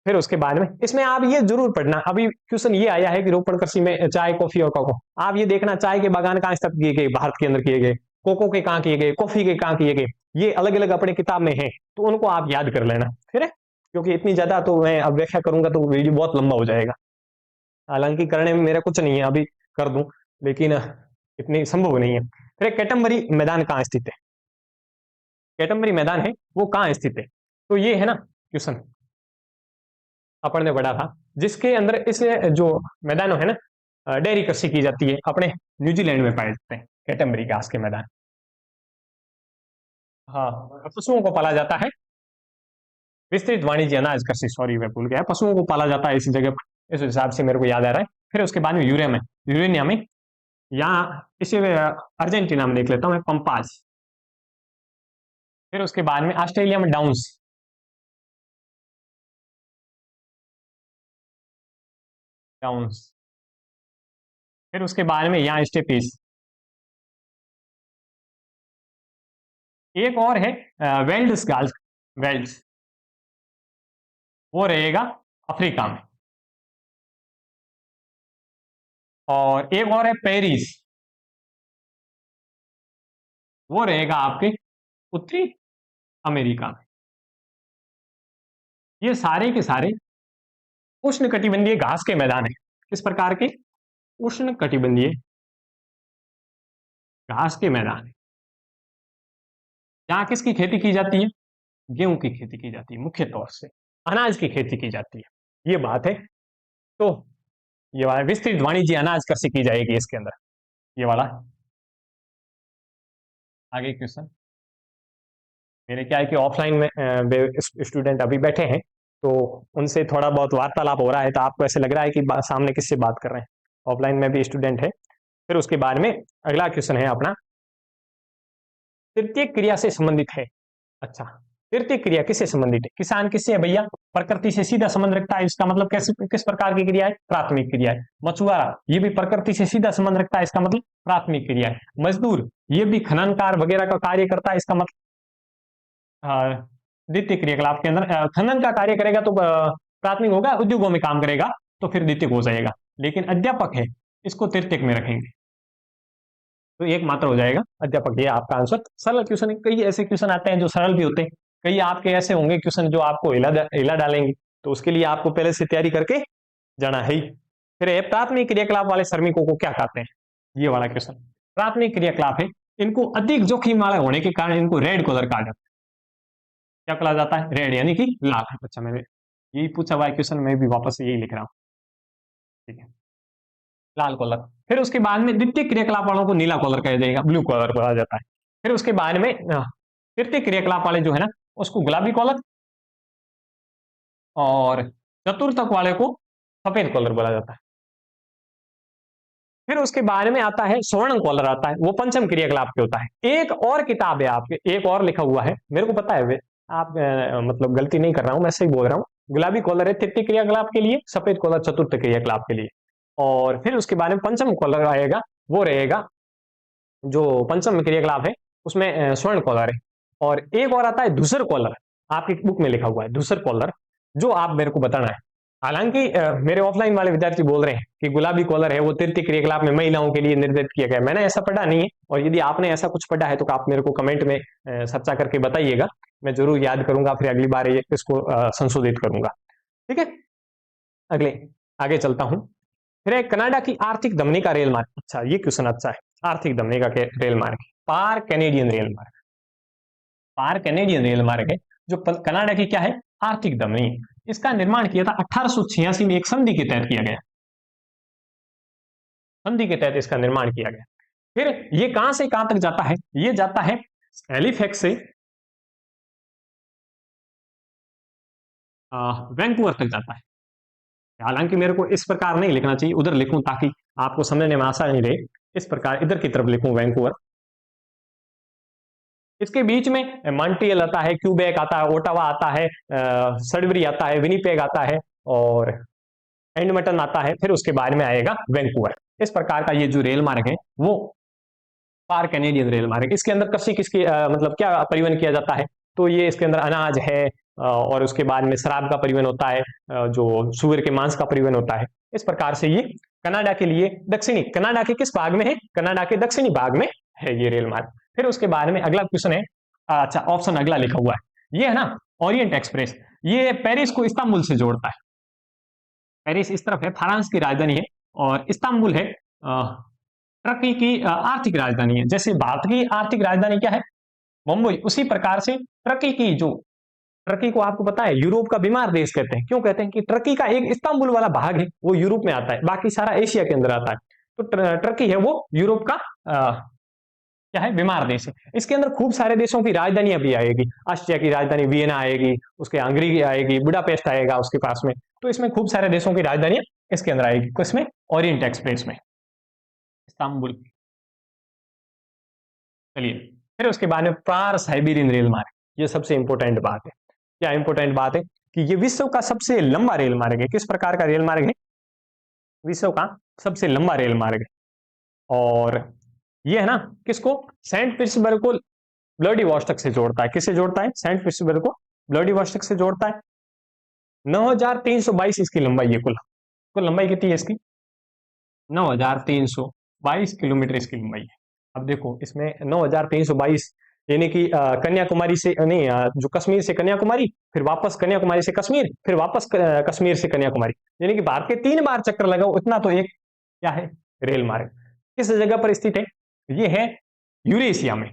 फिर उसके बाद में इसमें आप ये जरूर पढ़ना, अभी क्वेश्चन ये आया है कि रोपण कृषि में चाय, कॉफी और कोको, आप ये देखना चाय के बागान कहाँ स्थापित किए गए, भारत के अंदर किए गए, कोको के कहाँ किए गए, कॉफी के कहाँ किए गए, ये अलग अलग अपने किताब में है, तो उनको आप याद कर लेना, ठीक है। क्योंकि इतनी ज्यादा तो मैं अब व्याख्या करूंगा तो वीडियो बहुत लंबा हो जाएगा, हालांकि करने में मेरा कुछ नहीं है, अभी कर दूं, लेकिन इतनी संभव नहीं है। फिर कैटमबरी मैदान कहाँ स्थित है? कैटमबरी मैदान है वो कहाँ स्थित है? तो ये है ना क्वेश्चन अपन ने पढ़ा था, जिसके अंदर इस जो मैदान है ना, डेयरी कृषि की जाती है, अपने न्यूजीलैंड में पाए जाते हैं कैटमबरी घास के मैदान। हाँ, पशुओं को पाला जाता है, विस्तृत वाणिज्य अनाज कृषि, सॉरी मैं भूल गया, पशुओं को पाला जाता है इस जगह पर, इस हिसाब से मेरे को याद आ रहा है। फिर उसके बाद में यूरेनिया में, यहाँ इसे अर्जेंटीना में देख लेता हूँ मैं, पंपाज। फिर उसके बाद में ऑस्ट्रेलिया में डाउन्स, डाउन्स। फिर उसके बाद में यहाँ स्टेपीज। एक और है वेल्ड्स गाल्स, वेल्ड्स, वो रहेगा अफ्रीका में। और एक और है पेरिस, वो रहेगा आपके उत्तरी अमेरिका में। ये सारे के सारे उष्ण कटिबंधीय घास के मैदान है। किस प्रकार के? उष्ण कटिबंधीय घास के मैदान है, जहां किसकी खेती की जाती है? गेहूं की खेती की जाती है, मुख्य तौर से अनाज की खेती की जाती है, ये बात है। तो ये वाला विस्तृत वाणिज्य अनाज कृषि की जाएगी इसके अंदर, ये वाला। आगे क्वेश्चन, मेरे क्या है कि ऑफलाइन में स्टूडेंट अभी बैठे हैं, तो उनसे थोड़ा बहुत वार्तालाप हो रहा है, तो आपको ऐसे लग रहा है कि सामने किससे बात कर रहे हैं। ऑफलाइन में भी स्टूडेंट है। फिर उसके बाद में अगला क्वेश्चन है अपना, तृतीय क्रिया से संबंधित है। अच्छा, तृतीय क्रिया किससे संबंधित है? किसान किससे है भैया? प्रकृति से सीधा संबंध रखता है, इसका मतलब कैसे, किस प्रकार की क्रिया है? प्राथमिक क्रिया है। मछुआरा, ये भी प्रकृति से सीधा संबंध रखता है, इसका मतलब प्राथमिक क्रिया है। मजदूर, ये भी खननकार वगैरह का कार्य करता है, इसका मतलब द्वितीय क्रियाकलाप के अंदर खनन का कार्य करेगा तो प्राथमिक होगा, उद्योगों में काम करेगा तो फिर द्वितीय हो जाएगा। लेकिन अध्यापक है, इसको तृतीयक में रखेंगे, तो एक मात्र हो जाएगा अध्यापक। ये आपका आंसर। सरल क्वेश्चन है, कई ऐसे क्वेश्चन आते हैं जो सरल भी होते हैं, कई आपके ऐसे होंगे क्वेश्चन जो आपको हिला डालेंगे, तो उसके लिए आपको पहले से तैयारी करके जाना है ही। फिर प्राथमिक क्रियाकलाप वाले श्रमिकों को क्या कहते हैं? ये वाला क्वेश्चन प्राथमिक क्रियाकलाप है, इनको अधिक जोखिम वाले होने के कारण इनको रेड कॉलर कहा जाता है। क्या कहा जाता है? रेड यानी कि लाल। अच्छा, मैंने यही पूछा हुआ है क्वेश्चन, मैं भी वापस यही लिख रहा हूँ, ठीक है, लाल कॉलर। फिर उसके बाद में द्वितीय क्रियाकलाप वालों को नीला कॉलर कहा जाएगा, ब्लू कॉलर कहा जाता है। फिर उसके बाद में तृतीय क्रियाकलाप वाले जो है ना, उसको गुलाबी कॉलर, और चतुर्थक वाले को सफेद कॉलर बोला जाता है। फिर उसके बाद में आता है स्वर्ण कॉलर, आता है वो पंचम क्रियाकलाप पे होता है। एक और किताब है आपके, एक और लिखा हुआ है, मेरे को पता है वे, आप मतलब गलती नहीं कर रहा हूं, मैं सही बोल रहा हूँ। गुलाबी कॉलर है तृतीय क्रियाकलाप के लिए, सफेद कॉलर चतुर्थ क्रियाकलाप के लिए। और फिर उसके बाद में पंचम कॉलर आएगा, वो रहेगा जो पंचम क्रियाकलाप है उसमें स्वर्ण कॉलर है। और एक और आता है धूसर कॉलर, आपकी बुक में लिखा हुआ है धूसर कॉलर, जो आप मेरे को बताना है। हालांकि मेरे ऑफलाइन वाले विद्यार्थी बोल रहे हैं कि गुलाबी कॉलर है वो तृतीय क्रियाकलाप में महिलाओं के लिए निर्धारित किया गया है, मैंने ऐसा पढ़ा नहीं है। और यदि आपने ऐसा कुछ पढ़ा है तो आप मेरे को कमेंट में चर्चा करके बताइएगा, मैं जरूर याद करूंगा, फिर अगली बार इसको संशोधित करूंगा, ठीक है। अगले आगे चलता हूं। फिर कनाडा की आर्थिक धमनी का रेल मार्ग, अच्छा ये क्वेश्चन अच्छा है, आर्थिक धमनी का रेल मार्ग, पार कैनेडियन रेल मार्ग, पार कैनेडियन रेल मार्ग है जो कनाडा की क्या है? आर्थिक धमनी। इसका निर्माण किया था 1886 में, एक संधि के तहत किया गया, संधि के तहत इसका निर्माण किया गया। फिर ये कहां से कहां तक जाता है? ये जाता है हैलिफैक्स से वैंकूवर तक जाता है, हालांकि मेरे को इस प्रकार नहीं लिखना चाहिए, उधर लिखूं ताकि आपको समझने में आसानी रहे। इस प्रकार इधर की तरफ लिखूं वैंकूवर। इसके बीच में मॉन्ट्रियल आता है, क्यूबेक आता है, ओटावा आता है, सडबरी आता है, विनीपेग आता है और एडमंटन आता है, फिर उसके बाद में आएगा वैंकूवर। इस प्रकार का ये जो रेल मार्ग है वो पार कैनेडियन रेल मार्ग। इसके अंदर कृषि किसकी मतलब क्या परिवहन किया जाता है, तो ये इसके अंदर अनाज है और उसके बाद में शराब का परिवहन होता है, जो सुअर के मांस का परिवहन होता है। इस प्रकार से ये कनाडा के लिए दक्षिणी, कनाडा के किस भाग में है, कनाडा के दक्षिणी भाग में है ये रेल मार्ग। फिर उसके बाद में अगला क्वेश्चन है, अच्छा ऑप्शन अगला लिखा हुआ है ये है ना, ओरिएंट एक्सप्रेस। ये पेरिस को इस्तांबुल से जोड़ता है। पेरिस इस तरफ है, फ्रांस की राजधानी है, और इस्तांबुल है टर्की की आर्थिक राजधानी है। जैसे भारत की आर्थिक राजधानी क्या है, मुंबई, उसी प्रकार से टर्की की जो, टर्की को आपको पता है यूरोप का बीमार देश कहते हैं। क्यों कहते हैं कि टर्की का एक इस्तांबुल वाला भाग है वो यूरोप में आता है, बाकी सारा एशिया के अंदर आता है। तो टर्की है वो यूरोप का क्या है, बीमार देश है। इसके अंदर खूब सारे देशों की राजधानियां भी आएगी। ऑस्ट्रिया की राजधानी वियना आएगी, उसके हंगरी आएगी, बुडापेस्ट आएगा उसके पास में। तो इसमें खूब सारे देशों की राजधानियां इसके अंदर आएगी, किसमें, ओरिएंट एक्सप्रेस में, इस्तांबुल। चलिए, फिर उसके बाद में पार साइबेरियन रेल मार्ग, ये सबसे इंपॉर्टेंट बात है। क्या इंपॉर्टेंट बात है कि ये विश्व का सबसे लंबा रेल मार्ग है। किस प्रकार का रेल मार्ग है, विश्व का सबसे लंबा रेल मार्ग है। और ये है ना, किसको, सेंट पीटर्सबर्ग को व्लादिवोस्टॉक से जोड़ता है। किससे जोड़ता है, सेंट पीटर्सबर्ग को व्लादिवोस्टॉक से जोड़ता है। 9322 इसकी लंबाई है, कुल कुल लंबाई कितनी है इसकी, 9322 किलोमीटर इसकी लंबाई है। अब देखो इसमें 9322 यानी कि कन्याकुमारी से नहीं, जो कश्मीर से कन्याकुमारी, फिर वापस कन्याकुमारी से कश्मीर, फिर वापस कश्मीर से कन्याकुमारी, यानी कि भारत के 3 बार चक्कर लगाओ, इतना तो एक क्या है, रेल मार्ग। किस जगह पर स्थित है, ये है यूरेशिया में,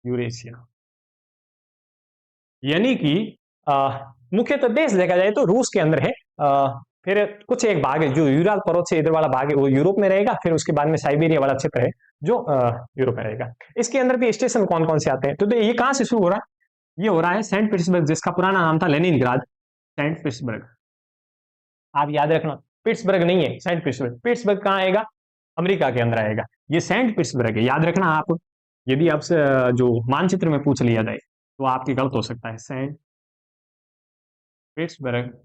यूरेशिया, यानी कि मुख्यतः देश देखा जाए तो रूस के अंदर है। फिर कुछ एक भाग है जो यूराल पर्वत से इधर वाला भाग है वो यूरोप में रहेगा। फिर उसके बाद में साइबेरिया वाला क्षेत्र है जो यूरोप में रहेगा। इसके अंदर भी स्टेशन कौन कौन से आते हैं, तो ये कहां से शुरू हो रहा है, ये हो रहा है सेंट पीटर्सबर्ग, जिसका पुराना नाम था लेनिनग्राद। सेंट पीटर्सबर्ग, आप याद रखना, पिट्सबर्ग नहीं है, सेंट पीटर्सबर्ग। पिट्सबर्ग कहाँ आएगा, अमेरिका के अंदर आएगा। ये सेंट पीटर्सबर्ग है, याद रखना आप। यदि आपसे जो मानचित्र में पूछ लिया जाए तो आपकी गलत हो सकता है। सेंट पीटर्सबर्ग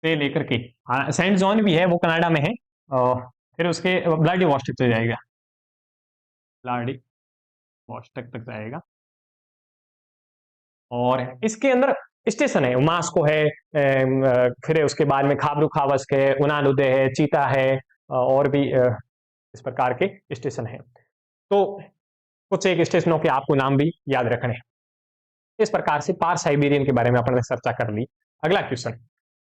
से लेकर के, सेंट जॉन भी है वो कनाडा में है, और फिर उसके व्लादिवोस्टॉक तक जाएगा, व्लादिवोस्टॉक तक जाएगा। और इसके अंदर स्टेशन है, मास्को है, फिर उसके बाद में खाबरू-खावस्क है, उनान उदय है, चीता है, और भी इस प्रकार के स्टेशन है। तो कुछ एक स्टेशनों के आपको नाम भी याद रखने हैं। इस प्रकार से पार साइबेरियन के बारे में अपन ने चर्चा कर ली। अगला क्वेश्चन,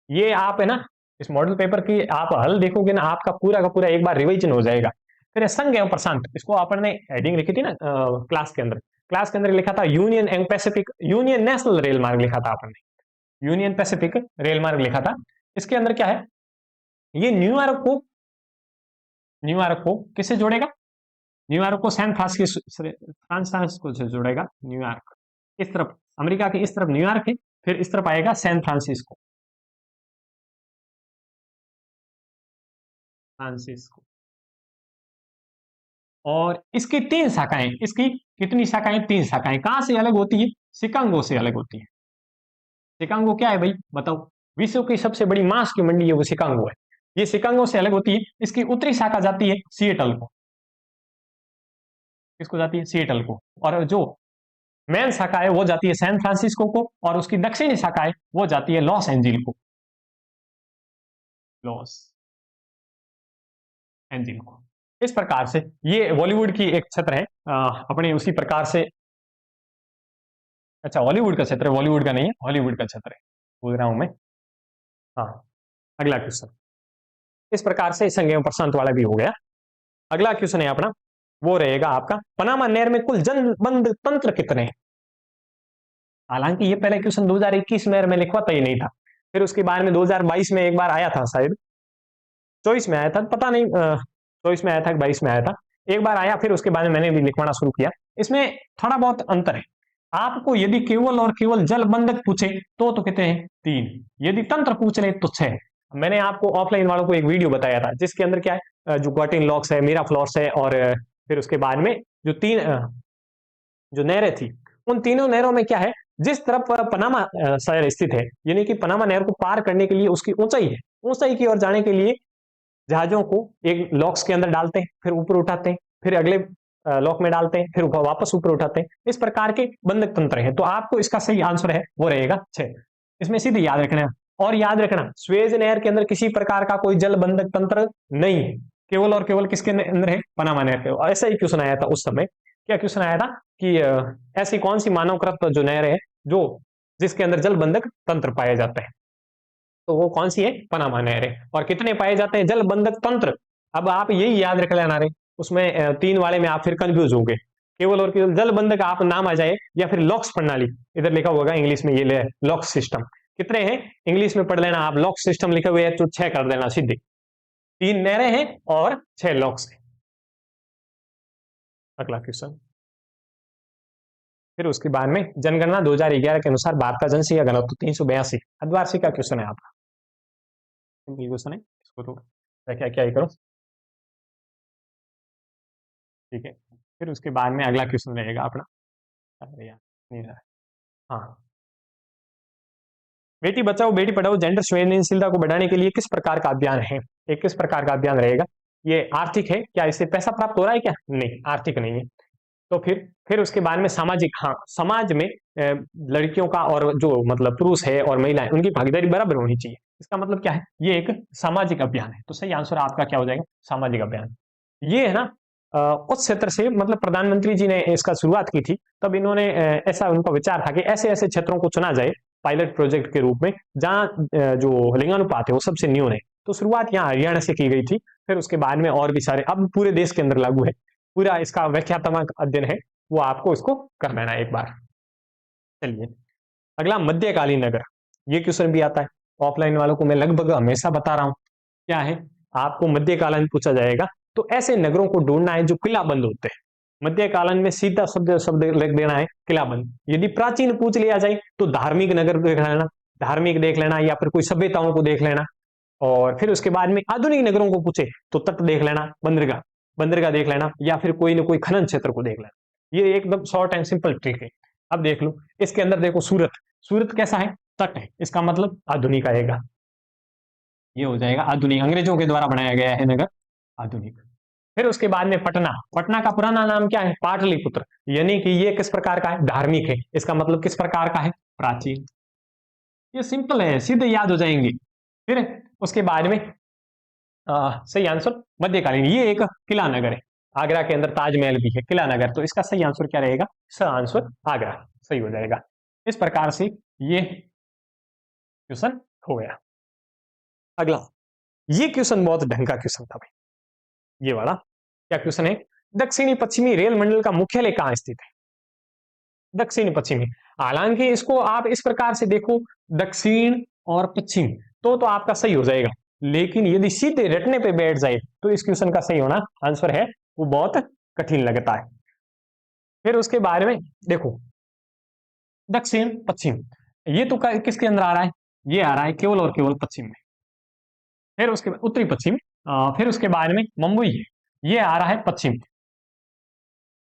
ये आप है ना, इस मॉडल पेपर की आप हल देखोगे ना, आपका पूरा का पूरा एक बार रिवीजन हो जाएगा। फिर संघ एवं प्रशांत, इसको अपन ने हेडिंग लिखी थी ना क्लास के अंदर, क्लास के अंदर लिखा था union and Pacific, union national rail मार्ग लिखा था अपन ने, यूनियन पैसिफिक रेल मार्ग लिखा था। इसके अंदर क्या है, ये न्यूयॉर्क को किससे जोड़ेगा, न्यूयॉर्क को सैन फ्रांसिस्को से जोड़ेगा। न्यूयॉर्क इस तरफ, अमेरिका की इस तरफ न्यूयॉर्क है, फिर इस तरफ आएगा सैन फ्रांसिस्को, फ्रांसिस्को। और इसकी 3 शाखाएं, इसकी कितनी शाखाएं, 3 शाखाएं। कहां से अलग होती है, शिकागो से अलग होती है। शिकागो क्या है भाई बताओ, विश्व की सबसे बड़ी मांस की मंडी है वो शिकागो है। ये शिकागो से अलग होती है। इसकी उत्तरी शाखा जाती है सिएटल को, किसको जाती है, सिएटल को। और जो मेन शाखा है वो जाती है सैन फ्रांसिस्को को, और उसकी दक्षिणी शाखा है वो जाती है लॉस एंजिल को, लॉस एंजिल को। इस प्रकार से ये बॉलीवुड की एक क्षेत्र है अपने उसी प्रकार से, अच्छा हॉलीवुड का क्षेत्र है, बॉलीवुड का नहीं है, हॉलीवुड का क्षेत्र है, बोल रहा हूं मैं। हाँ, अगला क्वेश्चन इस प्रकार से संघ एवं प्रशांत वाला भी हो गया। अगला क्वेश्चन है अपना, वो रहेगा आपका, पनामा नहर में कुल जनबंद तंत्र कितने हैं। हालांकि ये पहले क्वेश्चन 2021 में लिखवाता ही नहीं था, फिर उसके बाद में 2022 में एक बार आया था, शायद 24 में आया था, पता नहीं 24 में आया था कि 22 में आया था, एक बार आया, फिर उसके बाद में मैंने भी लिखवाना शुरू किया। इसमें थोड़ा बहुत अंतर है। आपको यदि केवल और केवल जल बंधक पूछे तो कहते हैं 3, यदि तंत्र पूछ ले तो 6। मैंने आपको ऑफलाइन वालों को एक वीडियो बताया था जिसके अंदर क्या है, जो गॉटिन लॉक्स है, मीराफ्लॉर्स है, और फिर उसके बाद में जो तीन जो नहरें थी, उन तीनों नहरों में क्या है, जिस तरफ पनामा शहर स्थित है, यानी कि पनामा नहर को पार करने के लिए उसकी ऊंचाई है, ऊंचाई की ओर जाने के लिए जहाजों को एक लॉक्स के अंदर डालते हैं, फिर ऊपर उठाते हैं, फिर अगले लॉक में डालते हैं, फिर वापस ऊपर उठाते हैं। इस प्रकार के बंधक तंत्र है। तो आपको इसका सही आंसर है वो रहेगा 6। इसमें सीधे याद रखना है। और याद रखना, स्वेज नहर के अंदर किसी प्रकार का कोई जल बंधक तंत्र नहीं है, केवल और केवल किसके अंदर है, पनामा नहर के। और ऐसा ही क्वेश्चन आया था उस समय। क्या क्वेश्चन आया था कि ऐसी कौन सी मानवकृत जो नहर है जो जिसके अंदर जल बंधक तंत्र पाए जाते हैं, तो वो कौन सी है, पनामा नहर है। और कितने पाए जाते हैं जल बंधक तंत्र, अब आप यही याद रख लेना रे। उसमें 3 वाले में आप फिर कंफ्यूज होंगे। केवल और केवल जल बंधक आप नाम आ जाए, या फिर लॉक्स प्रणाली इधर लिखा होगा इंग्लिश में, ये ले लॉक्स सिस्टम। कितने हैं इंग्लिश में पढ़ लेना आप, लॉक्स सिस्टम लिखे हुए हैं तो 6 कर देना सीधे। 3 नहरें हैं और 6 लॉक्स हैं। अगला क्वेश्चन, फिर उसके बाद में जनगणना 2011 के अनुसार भारत का जनसंख्या घनत्व 382, अर्धवार्षिक का क्वेश्चन है आपका, क्वेश्चन है, इसको तो क्या क्या ही करो, ठीक है। फिर उसके बाद में अगला क्वेश्चन रहेगा अपना, अरे यार नहीं रहा, हाँ, बेटी बचाओ बेटी पढ़ाओ जेंडर संवेदनशीलता को बढ़ाने के लिए किस प्रकार का अभियान है, एक किस प्रकार का अभियान रहेगा। ये आर्थिक है क्या, इससे पैसा प्राप्त हो रहा है क्या, नहीं आर्थिक नहीं है। तो फिर उसके बाद में सामाजिक, हाँ, समाज में लड़कियों का और जो मतलब पुरुष है और महिलाएं उनकी भागीदारी बराबर होनी चाहिए। इसका मतलब क्या है, ये एक सामाजिक अभियान है। तो सही आंसर आपका क्या हो जाएगा, सामाजिक अभियान। ये है ना, उस क्षेत्र से मतलब प्रधानमंत्री जी ने इसका शुरुआत की थी, तब इन्होंने ऐसा उनका विचार था कि ऐसे ऐसे क्षेत्रों को चुना जाए पायलट प्रोजेक्ट के रूप में जहां जो लिंगानुपात है वो सबसे न्यून है। तो शुरुआत यहाँ हरियाणा से की गई थी, फिर उसके बाद में और भी सारे, अब पूरे देश के अंदर लागू है। पूरा इसका व्याख्यात्मक अध्ययन है, वो आपको इसको कर लेना है एक बार। चलिए अगला, मध्यकालीन नगर, ये क्वेश्चन भी आता है ऑफलाइन वालों को, मैं लगभग हमेशा बता रहा हूं। क्या है, आपको मध्यकालीन पूछा जाएगा तो ऐसे नगरों को ढूंढना है जो किलाबंद होते हैं। मध्यकालीन में सीधा शब्द शब्द लिख देना है किलाबंद। यदि प्राचीन पूछ लिया जाए तो धार्मिक नगर देख लेना, धार्मिक देख लेना, या फिर कोई सभ्यताओं को देख लेना। और फिर उसके बाद में आधुनिक नगरों को पूछे तो तट देख लेना, बंदरगाह, बंदरगाह देख लेना, या फिर कोई ना कोई खनन क्षेत्र को देख लेना। ये एकदम शॉर्ट एंड सिंपल ट्रिक है। अब देख लो इसके अंदर, देखो सूरत, सूरत कैसा है, तट है, इसका मतलब आधुनिक आएगा, ये हो जाएगा आधुनिक, अंग्रेजों के द्वारा बनाया गया है नगर, आधुनिक। फिर उसके बाद में पटना, पटना का पुराना नाम क्या है, पाटलिपुत्र, यानी कि ये किस प्रकार का है, धार्मिक है, इसका मतलब किस प्रकार का है, प्राचीन। ये सिंपल है, सीधे याद हो जाएंगे। फिर उसके बाद में सही आंसर मध्यकालीन, ये एक किला नगर है, आगरा के अंदर ताजमहल भी है, किला नगर। तो इसका सही आंसर क्या रहेगा, स आंसर आगरा सही हो जाएगा। इस प्रकार से ये क्वेश्चन हो गया। अगला, ये क्वेश्चन बहुत ढंग का क्वेश्चन था भाई, ये वाला क्या क्वेश्चन है, दक्षिणी पश्चिमी रेल मंडल का मुख्यालय कहां स्थित है, दक्षिणी पश्चिमी। हालांकि इसको आप इस प्रकार से देखो, दक्षिण और पश्चिम, तो आपका सही हो जाएगा। लेकिन यदि सीधे रटने पे बैठ जाए तो इस क्वेश्चन का सही होना आंसर है वो बहुत कठिन लगता है। फिर उसके बारे में देखो, दक्षिण पश्चिम, ये तो किसके अंदर आ रहा है, ये आ रहा है केवल और केवल पश्चिम में। फिर उसके बाद उत्तरी पश्चिम, फिर उसके बाद में मुंबई है, ये आ रहा है पश्चिम।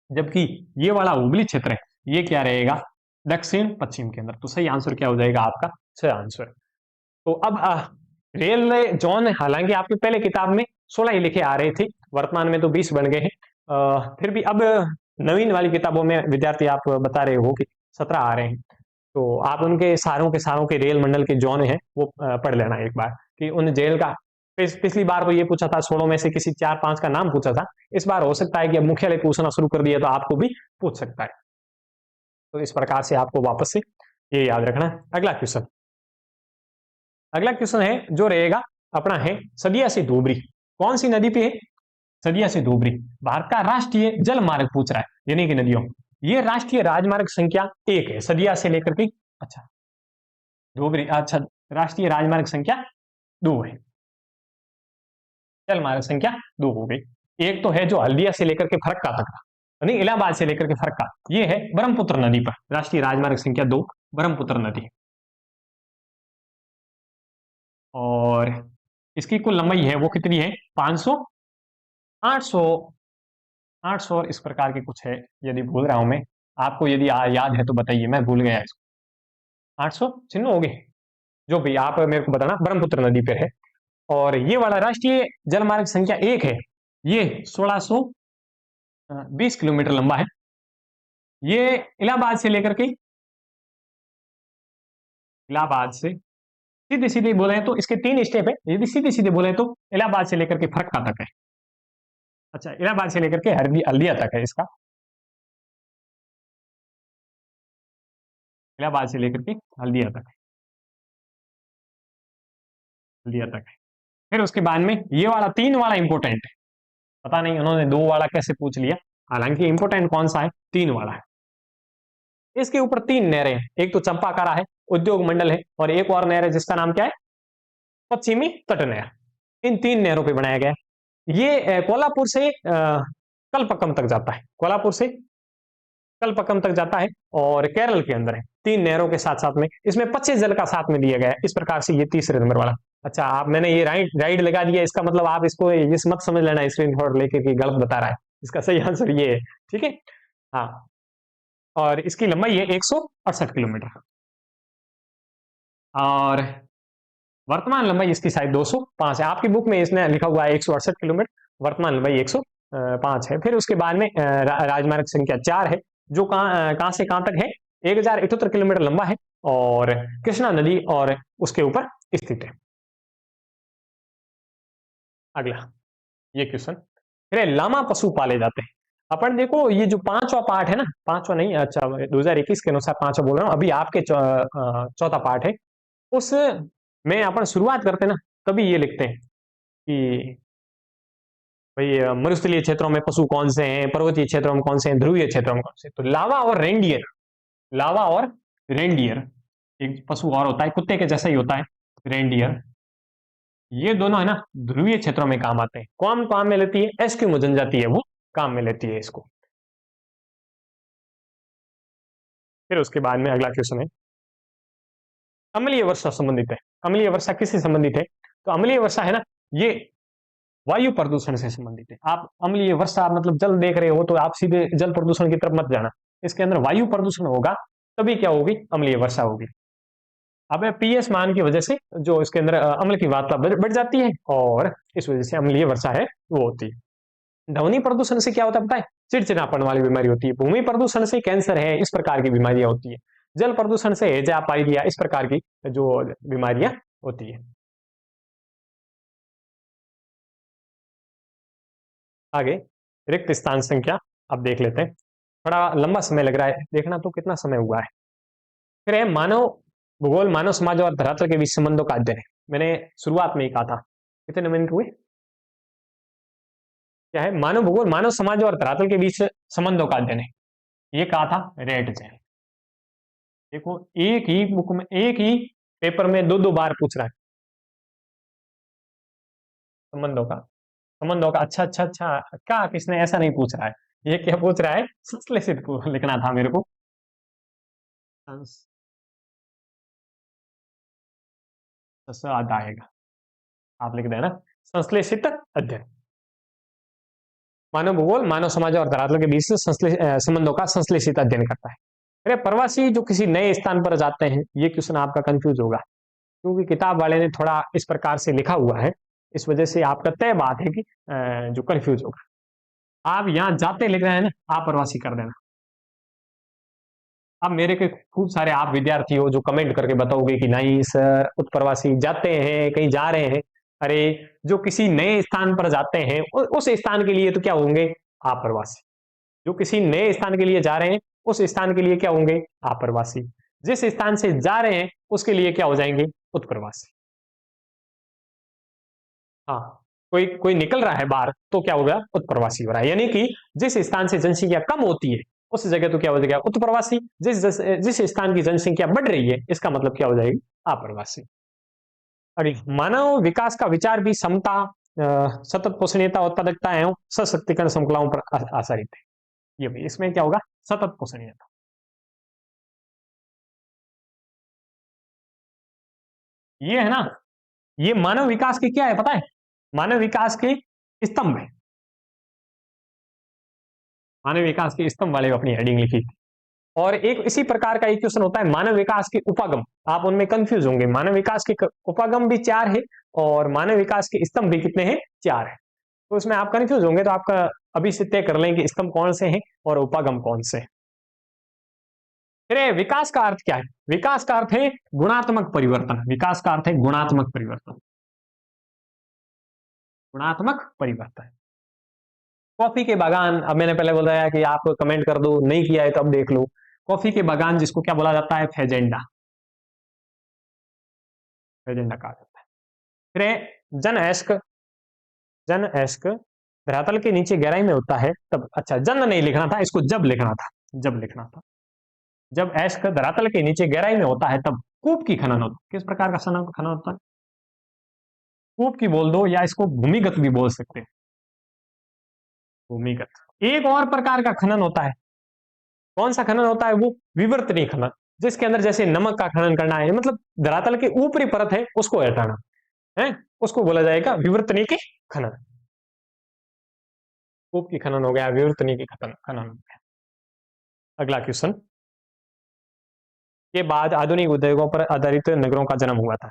जबकि ये वाला हुबली क्षेत्र है, ये क्या रहेगा, दक्षिण पश्चिम के अंदर। तो सही आंसर क्या हो जाएगा आपका, सही आंसर। तो अब रेलवे जोन, हालांकि आपके पहले किताब में 16 ही लिखे आ रहे थे, वर्तमान में तो 20 बन गए हैं। फिर भी अब नवीन वाली किताबों में विद्यार्थी आप बता रहे हो कि 17 आ रहे हैं। तो आप उनके सारों के रेल मंडल के जोन है वो पढ़ लेना एक बार, कि उन जेल का, पिछली बार तो ये पूछा था 16 में से किसी 4-5 का नाम पूछा था, इस बार हो सकता है कि अब मुख्यालय पूछना शुरू कर दिया तो आपको भी पूछ सकता है। तो इस प्रकार से आपको वापस से ये याद रखना है। अगला क्वेश्चन, अगला क्वेश्चन है जो रहेगा अपना है सदिया से धुबरी, कौन सी नदी पे है, सदिया से धुबरी भारत का राष्ट्रीय जल मार्ग पूछ रहा है, यानी कि नदियों, ये राष्ट्रीय राजमार्ग संख्या 1 है, सदिया से लेकर के, अच्छा धुबरी, अच्छा राष्ट्रीय राजमार्ग संख्या 2 है, जल मार्ग संख्या 2 हो गई। एक तो है जो हल्दिया से लेकर के फरक्का तक, नहीं, इलाहाबाद से लेकर के फरक्का, ये है ब्रह्मपुत्र नदी पर, राष्ट्रीय राजमार्ग संख्या 2, ब्रह्मपुत्र नदी। और इसकी कुल लंबाई है वो कितनी है? 500, 800, 800 और इस प्रकार की कुछ है, यदि भूल रहा हूं मैं। आपको यदि याद है तो बताइए, मैं भूल गया इसको। 800 चिन्ह हो गए, जो भी आप मेरे को बताना, ब्रह्मपुत्र नदी पे है। और ये वाला राष्ट्रीय जलमार्ग संख्या 1 है, ये 1620 किलोमीटर लंबा है। ये इलाहाबाद से लेकर के, इलाहाबाद से सीधे सीधे बोले तो इसके 3 स्टेप है, यदि सीधे सीधे बोले तो इलाहाबाद से लेकर के फरक्का तक है। अच्छा, इलाहाबाद से लेकर के हल्दिया तक है इसका, इलाहाबाद से लेकर के हल्दिया तक, हल्दिया तक है। फिर उसके बाद में ये वाला 3 वाला इंपोर्टेंट है, पता नहीं उन्होंने 2 वाला कैसे पूछ लिया, हालांकि इंपोर्टेंट कौन सा है? 3 वाला है। इसके ऊपर 3 नहरें हैं, एक तो चंपाकारा है, उद्योग मंडल है, और एक और नहर है जिसका नाम क्या है? पश्चिमी तट नहर। इन 3 नहरों पे बनाया गया है। ये कोल्हापुर से कलपक्कम तक जाता है, कोल्हापुर से कलपक्कम तक जाता है, और केरल के अंदर है। 3 नहरों के साथ साथ में इसमें 25 जल का साथ में दिया गया है, इस प्रकार से ये तीसरे नंबर वाला। अच्छा, आप मैंने ये राइड लगा दिया, इसका मतलब आप इसको इस मत समझ लेना स्क्रीन शॉट लेके कि गलत बता रहा है, इसका सही आंसर ये है। ठीक है, हाँ। और इसकी लंबाई है 168 किलोमीटर, और वर्तमान लंबाई इसकी शायद 205 है। आपकी बुक में इसने लिखा हुआ है 168 किलोमीटर, वर्तमान लंबाई 105 है। फिर उसके बाद में राजमार्ग संख्या 4 है, जो कहां से कहां तक है? 1078 किलोमीटर लंबा है, और कृष्णा नदी और उसके ऊपर स्थित है। अगला ये क्वेश्चन, फिर लामा पशु पाले जाते हैं। अपन देखो, ये जो 5वां पार्ट है ना, 5वां नहीं, अच्छा 2021 के अनुसार 5वां बोल रहा हूँ, अभी आपके चौथा पार्ट है। उस में अपन शुरुआत करते हैं ना, तभी ये लिखते हैं कि भाई मरुस्थलीय क्षेत्रों में पशु कौन से हैं, पर्वतीय क्षेत्रों में कौन से हैं, ध्रुवीय क्षेत्रों में कौन से। तो लावा और रेंडियर, लावा और रेंडियर, एक पशु और होता है कुत्ते के जैसा ही होता है, रेंडियर। ये दोनों है ना ध्रुवीय क्षेत्रों में काम आते हैं। कौन काम में लेती है? एस्किमो जनजाति है वो काम में लेती है इसको। फिर उसके बाद में अगला क्वेश्चन है, अम्लीय वर्षा संबंधित है। अम्लीय वर्षा किससे संबंधित है? तो अम्लीय वर्षा है ना, ये वायु प्रदूषण से संबंधित है। आप अम्लीय वर्षा मतलब जल देख रहे हो तो आप सीधे जल प्रदूषण की तरफ मत जाना, इसके अंदर वायु प्रदूषण होगा, तभी क्या होगी? अम्लीय वर्षा होगी। अब पीएस मान की वजह से जो इसके अंदर अम्ल की मात्रा बढ़ जाती है, और इस वजह से अम्लीय वर्षा है वो होती है। ध्वनि प्रदूषण से क्या होता है पता है? चिड़चिड़ापन वाली बीमारी होती है। भूमि प्रदूषण से कैंसर है, इस प्रकार की बीमारियां होती है। जल प्रदूषण से हैजा, पायरिया, इस प्रकार की जो बीमारियां होती है। आगे रिक्त स्थान संख्या अब देख लेते हैं, बड़ा लंबा समय लग रहा है, देखना तो कितना समय हुआ है। फिर है मानव भूगोल, मानव समाज और धरातल के बीच संबंधों का अध्ययन है। मैंने शुरुआत में ही कहा था, कितने मिनट हुए? क्या है? मानव भूगोल, मानव समाज और धरातल के बीच संबंधों का अध्ययन है, ये कहा था रेड जैन। देखो, एक ही बुक में, एक ही पेपर में दो दो बार पूछ रहा है संबंधों का, संबंधों का। अच्छा अच्छा अच्छा, क्या किसने ऐसा नहीं पूछ रहा है, ये क्या पूछ रहा है? संश्लेषित को लिखना था मेरे को। स्वाद आएगा, आप लिख देना संश्लेषित अध्ययन। मानव भूगोल मानव समाज और धरातल के बीच संबंधों का संश्लेषित अध्ययन करता है। अरे प्रवासी जो किसी नए स्थान पर जाते हैं, ये क्वेश्चन आपका कंफ्यूज होगा, क्योंकि किताब वाले ने थोड़ा इस प्रकार से लिखा हुआ है, इस वजह से आपका तय बात है कि जो कंफ्यूज होगा। आप यहाँ जाते लिख रहे हैं ना, आप प्रवासी कर देना। अब मेरे के खूब सारे आप विद्यार्थी हो जो कमेंट करके बताओगे कि नहीं सर, उत्प्रवासी जाते हैं, कहीं जा रहे हैं। अरे, जो किसी नए स्थान पर जाते हैं उस स्थान के लिए तो क्या होंगे? आप प्रवासी। जो किसी नए स्थान के लिए जा रहे हैं उस स्थान के लिए क्या होंगे? आप प्रवासी। जिस स्थान से जा रहे हैं उसके लिए क्या हो जाएंगे? उत्प्रवासी। हाँ, कोई कोई निकल रहा है बाहर तो क्या हो गया? उत्प्रवासी हो रहा है। यानी कि जिस स्थान से जनसंख्या कम होती है उस जगह तो क्या हो जाएगा? उत्प्रवासी। जिस स्थान की जनसंख्या बढ़ रही है, इसका मतलब क्या हो जाएगी? अप्रवासी। अरे, मानव विकास का विचार भी समता, सतत पोषणीयता, उत्पादकता एवं सशक्तिकरण श्रृंखलाओं पर आधारित है। ये भी इसमें क्या होगा, सतत पोषणीयता। ये है ना, ये मानव विकास की क्या है पता है, मानव विकास के स्तंभ है, मानव विकास के स्तंभ वाले अपनी हेडिंग लिखी थी। और एक इसी प्रकार का एक क्वेश्चन होता है मानव विकास के उपागम, आप उनमें कंफ्यूज होंगे, मानव विकास के उपागम भी 4 है और मानव विकास के स्तंभ भी कितने हैं, 4 है। तो इसमें आप कंफ्यूज होंगे, तो आपका अभी से तय कर लें कि स्तंभ कौन से हैं और उपागम कौन से हैं। फिर विकास का अर्थ क्या है, विकास का अर्थ है गुणात्मक परिवर्तन, विकास का अर्थ है गुणात्मक परिवर्तन, गुणात्मक परिवर्तन। कॉफी के बागान, अब मैंने पहले बताया कि आप कमेंट कर दो, नहीं किया है तो अब देख लो। कॉफी के बागान जिसको क्या बोला जाता है, फेजेंडा, फेजेंडा कहा जाता है। फिर जन एस्क, जन एस्क धरातल के नीचे गहराई में होता है तब, अच्छा जन नहीं लिखना था इसको, जब लिखना था, जब लिखना था। जब एस्क धरातल के नीचे गहराई में होता है तब कूप की खनन होता है। किस प्रकार का खनन होता है, कूप की बोल दो या इसको भूमिगत भी बोल सकते हैं, भूमिगत। एक और प्रकार का खनन होता है, कौन सा खनन होता है वो, विवर्तनीय खनन, जिसके अंदर जैसे नमक का खनन करना है, मतलब धरातल की ऊपरी परत है उसको हटाना है, उसको बोला जाएगा विवर्तनीय की खनन। कूप की खनन हो गया, विवर्तनीय की खनन हो गया। अगला क्वेश्चन, के बाद आधुनिक उद्योगों पर आधारित नगरों का जन्म हुआ था।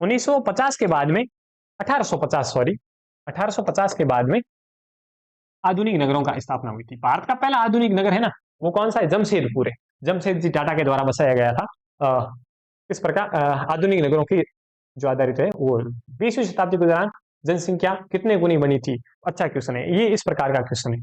1950 के बाद में, 1850 सॉरी, 1850 के बाद में आधुनिक नगरों का स्थापना हुई थी। भारत का पहला आधुनिक नगर है ना, वो कौन सा है, जमशेदपुर है, जमशेदजी टाटा के द्वारा बसाया गया था। इस प्रकार आधुनिक नगरों की जो आधारित है वो 20वीं शताब्दी के दौरान जनसंख्या कितने गुनी बनी थी। अच्छा क्वेश्चन है ये, इस प्रकार का क्वेश्चन है,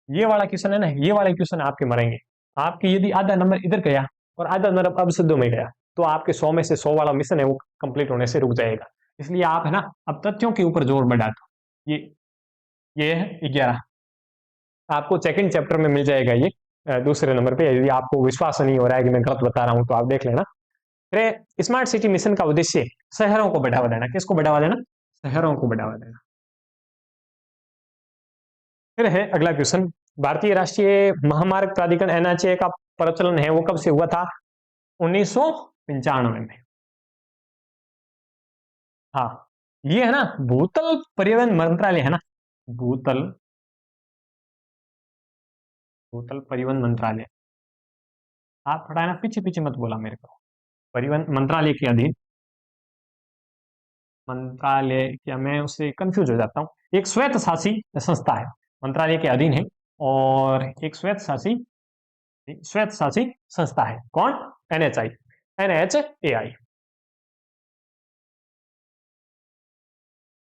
ये वाला क्वेश्चन है ना, ये वाले क्वेश्चन आपके मरेंगे। आपकी यदि आधा नंबर इधर गया और आधा नंबर अब सिद्धों में गया तो आपके 100 में से 100 वाला मिशन है वो कंप्लीट होने से रुक जाएगा। इसलिए आप है ना अब तथ्यों के ऊपर जोर बढ़ा दो। ये है 11, आपको सेकंड चैप्टर में मिल जाएगा ये, दूसरे नंबर पे। यदि आपको विश्वास नहीं हो रहा है कि मैं गलत बता रहा हूं तो आप देख लेना। फिर स्मार्ट सिटी मिशन का उद्देश्य शहरों को बढ़ावा देना, किसको बढ़ावा देना, शहरों को बढ़ावा देना। फिर है अगला क्वेश्चन, भारतीय राष्ट्रीय महामार्ग प्राधिकरण एनएचए का प्रचलन है वो कब से हुआ था, 1995 में। हाँ, ये है ना भूतल परिवहन मंत्रालय है ना, भूतल, भूतल परिवहन मंत्रालय। आप थोड़ा ना पीछे पीछे मत बोला मेरे को, परिवहन मंत्रालय के अधीन, मंत्रालय क्या, मैं उससे कंफ्यूज हो जाता हूँ। एक स्वायत्त शासी संस्था है, मंत्रालय के अधीन है, और एक स्वायत्त शासी संस्था है, कौन, एनएचआई, एनएचएआई।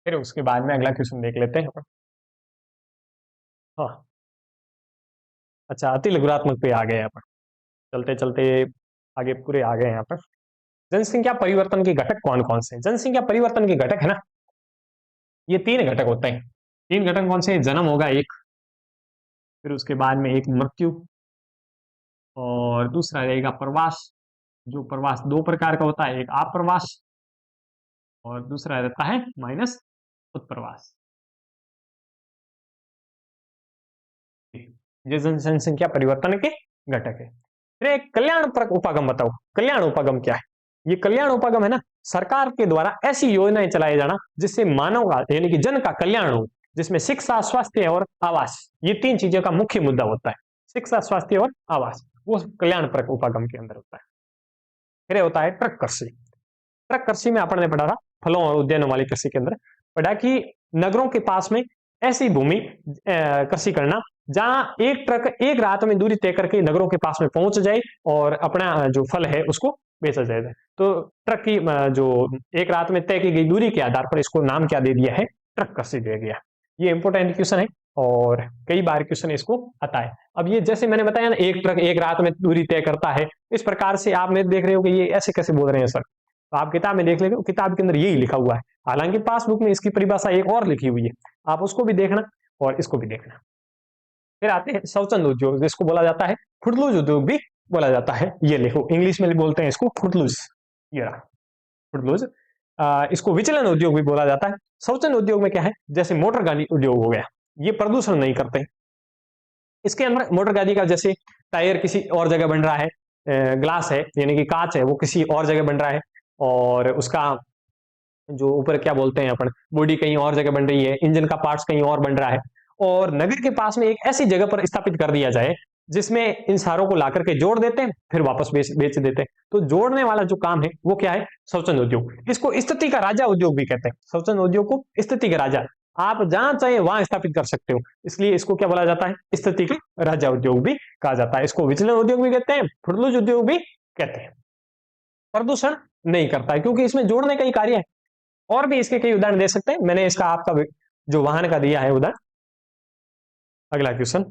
फिर उसके बाद में अगला क्वेश्चन देख लेते हैं। हाँ, अच्छा अति लघुरात्मक पे आ गए यहाँ पर, चलते चलते आगे पूरे आ गए यहाँ पर। जनसंख्या परिवर्तन के घटक कौन कौन से, जनसंख्या परिवर्तन के घटक है ना, ये 3 घटक होते हैं। 3 घटक कौन से, जन्म होगा एक, फिर उसके बाद में एक मृत्यु, और दूसरा रहेगा प्रवास। जो प्रवास 2 प्रकार का होता है, एक आप्रवास और दूसरा रहता है माइनस उत्प्रवास। ये जनसंख्या परिवर्तन के घटक है। फिर एक कल्याण उपागम बताओ, कल्याण उपागम क्या है, ये कल्याण उपागम है ना, सरकार के द्वारा ऐसी योजनाएं चलाए जाना जिससे मानव का यानी कि जन का कल्याण हो, जिसमें शिक्षा, स्वास्थ्य और आवास, ये 3 चीजों का मुख्य मुद्दा होता है, शिक्षा, स्वास्थ्य और आवास, वो कल्याण उपागम के अंदर होता है। फिर होता है ट्रक कृषि। ट्रक कृषि में अपन ने पढ़ा था, फलों और उद्यानों वाली कृषि के अंदर पढ़ा कि नगरों के पास में ऐसी भूमि कृषि करना जहां एक ट्रक एक रात में दूरी तय करके नगरों के पास में पहुंच जाए और अपना जो फल है उसको बेचा जाए। तो ट्रक की जो एक रात में तय की गई दूरी के आधार पर इसको नाम क्या दे दिया है, ट्रक कृषि दे दिया। ये इंपोर्टेंट क्वेश्चन है और कई बार क्वेश्चन इसको आता है। अब ये जैसे मैंने बताया ना, एक ट्रक एक रात में दूरी तय करता है, इस प्रकार से आप मेरे देख रहे हो कि ये ऐसे कैसे बोल रहे हैं सर, तो आप किताब में देख लेते हो, किताब के अंदर यही लिखा हुआ है, हालांकि पासबुक में इसकी परिभाषा एक और लिखी हुई है, आप उसको भी देखना और इसको भी देखना। फिर आते हैं स्वच्छंद उद्योग, जिसको बोला जाता है खुदलूज उद्योग भी बोला जाता है, ये लिखो, इंग्लिश में बोलते हैं इसको खुदलूज, ये रहा खुदलूज। इसको विचलन उद्योग भी बोला जाता है। स्वच्छंद उद्योग में क्या है, जैसे मोटर गाड़ी उद्योग हो गया, ये प्रदूषण नहीं करते, इसके अंदर मोटर गाड़ी का जैसे टायर किसी और जगह बन रहा है, ग्लास है यानी कि कांच है वो किसी और जगह बन रहा है, और उसका जो ऊपर क्या बोलते हैं अपन, बॉडी कहीं और जगह बन रही है, इंजन का पार्ट्स कहीं और बन रहा है, और नगर के पास में एक ऐसी जगह पर स्थापित कर दिया जाए जिसमें इन सारों को ला करके जोड़ देते हैं, फिर वापस बेच देते हैं। तो जोड़ने वाला जो काम है वो क्या है, स्वच्छंद उद्योग। इसको स्थिति का राजा उद्योग भी कहते हैं, स्वच्छंद उद्योग को स्थिति का राजा। आप जहां चाहे वहां स्थापित कर सकते हो, इसलिए इसको क्या बोला जाता है, स्थिति के राजा उद्योग भी कहा जाता है। इसको विचलन उद्योग भी कहते हैं, फुटलूज उद्योग भी कहते हैं। प्रदूषण नहीं करता है क्योंकि इसमें जोड़ने का ही कार्य है। और भी इसके कई उदाहरण दे सकते हैं, मैंने इसका आपका जो वाहन का दिया है उदाहरण। अगला क्वेश्चन,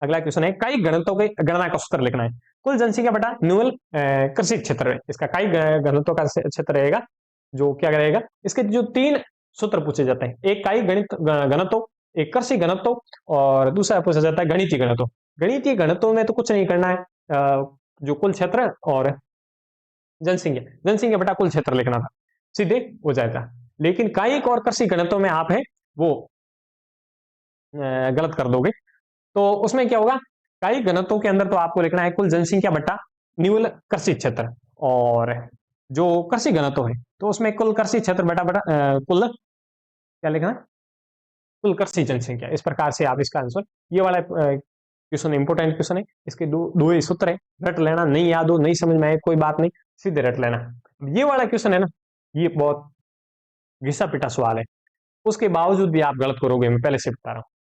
अगला क्वेश्चन है कई घनत्वों के गणना का सूत्र लिखना है। कुल जनसंख्या बटा न्यूनल कृषि क्षेत्र है, इसका कई घनत्वों का क्षेत्र रहेगा, जो क्या रहेगा, इसके जो 3 सूत्र पूछे जाते हैं, एक काई गणित घनत्व, एक कृषि घनत्व, और दूसरा पूछा जाता है गणितीय घनत्व। गणितीय घनत्व में तो कुछ नहीं करना है, जो कुल क्षेत्र और जनसंख्या, जनसंख्या बटा कुल क्षेत्र लिखना था, सीधे हो जाएगा। लेकिन कायिक और कृषि घनत्व में आप है वो गलत कर दोगे। तो उसमें क्या होगा, कायिक घनत्व के अंदर तो आपको लिखना है कुल जनसंख्या बटा न्यूनल कृषि क्षेत्र, और जो कृषि घनत्व है तो उसमें कुल कृषि क्षेत्र बटा बटा कुल क्या लिखना है, कुल कृषि जनसंख्या। इस प्रकार से आप इसका आंसर, ये वाला क्वेश्चन इंपोर्टेंट क्वेश्चन है, इसके दो ही सूत्र है, रट लेना, नहीं याद हो नहीं समझ में आए कोई बात नहीं, सीधे रट लेना। ये वाला क्वेश्चन है ना, ये बहुत घिसा पिटा सवाल है, उसके बावजूद भी आप गलत करोगे, मैं पहले से बता रहा हूं,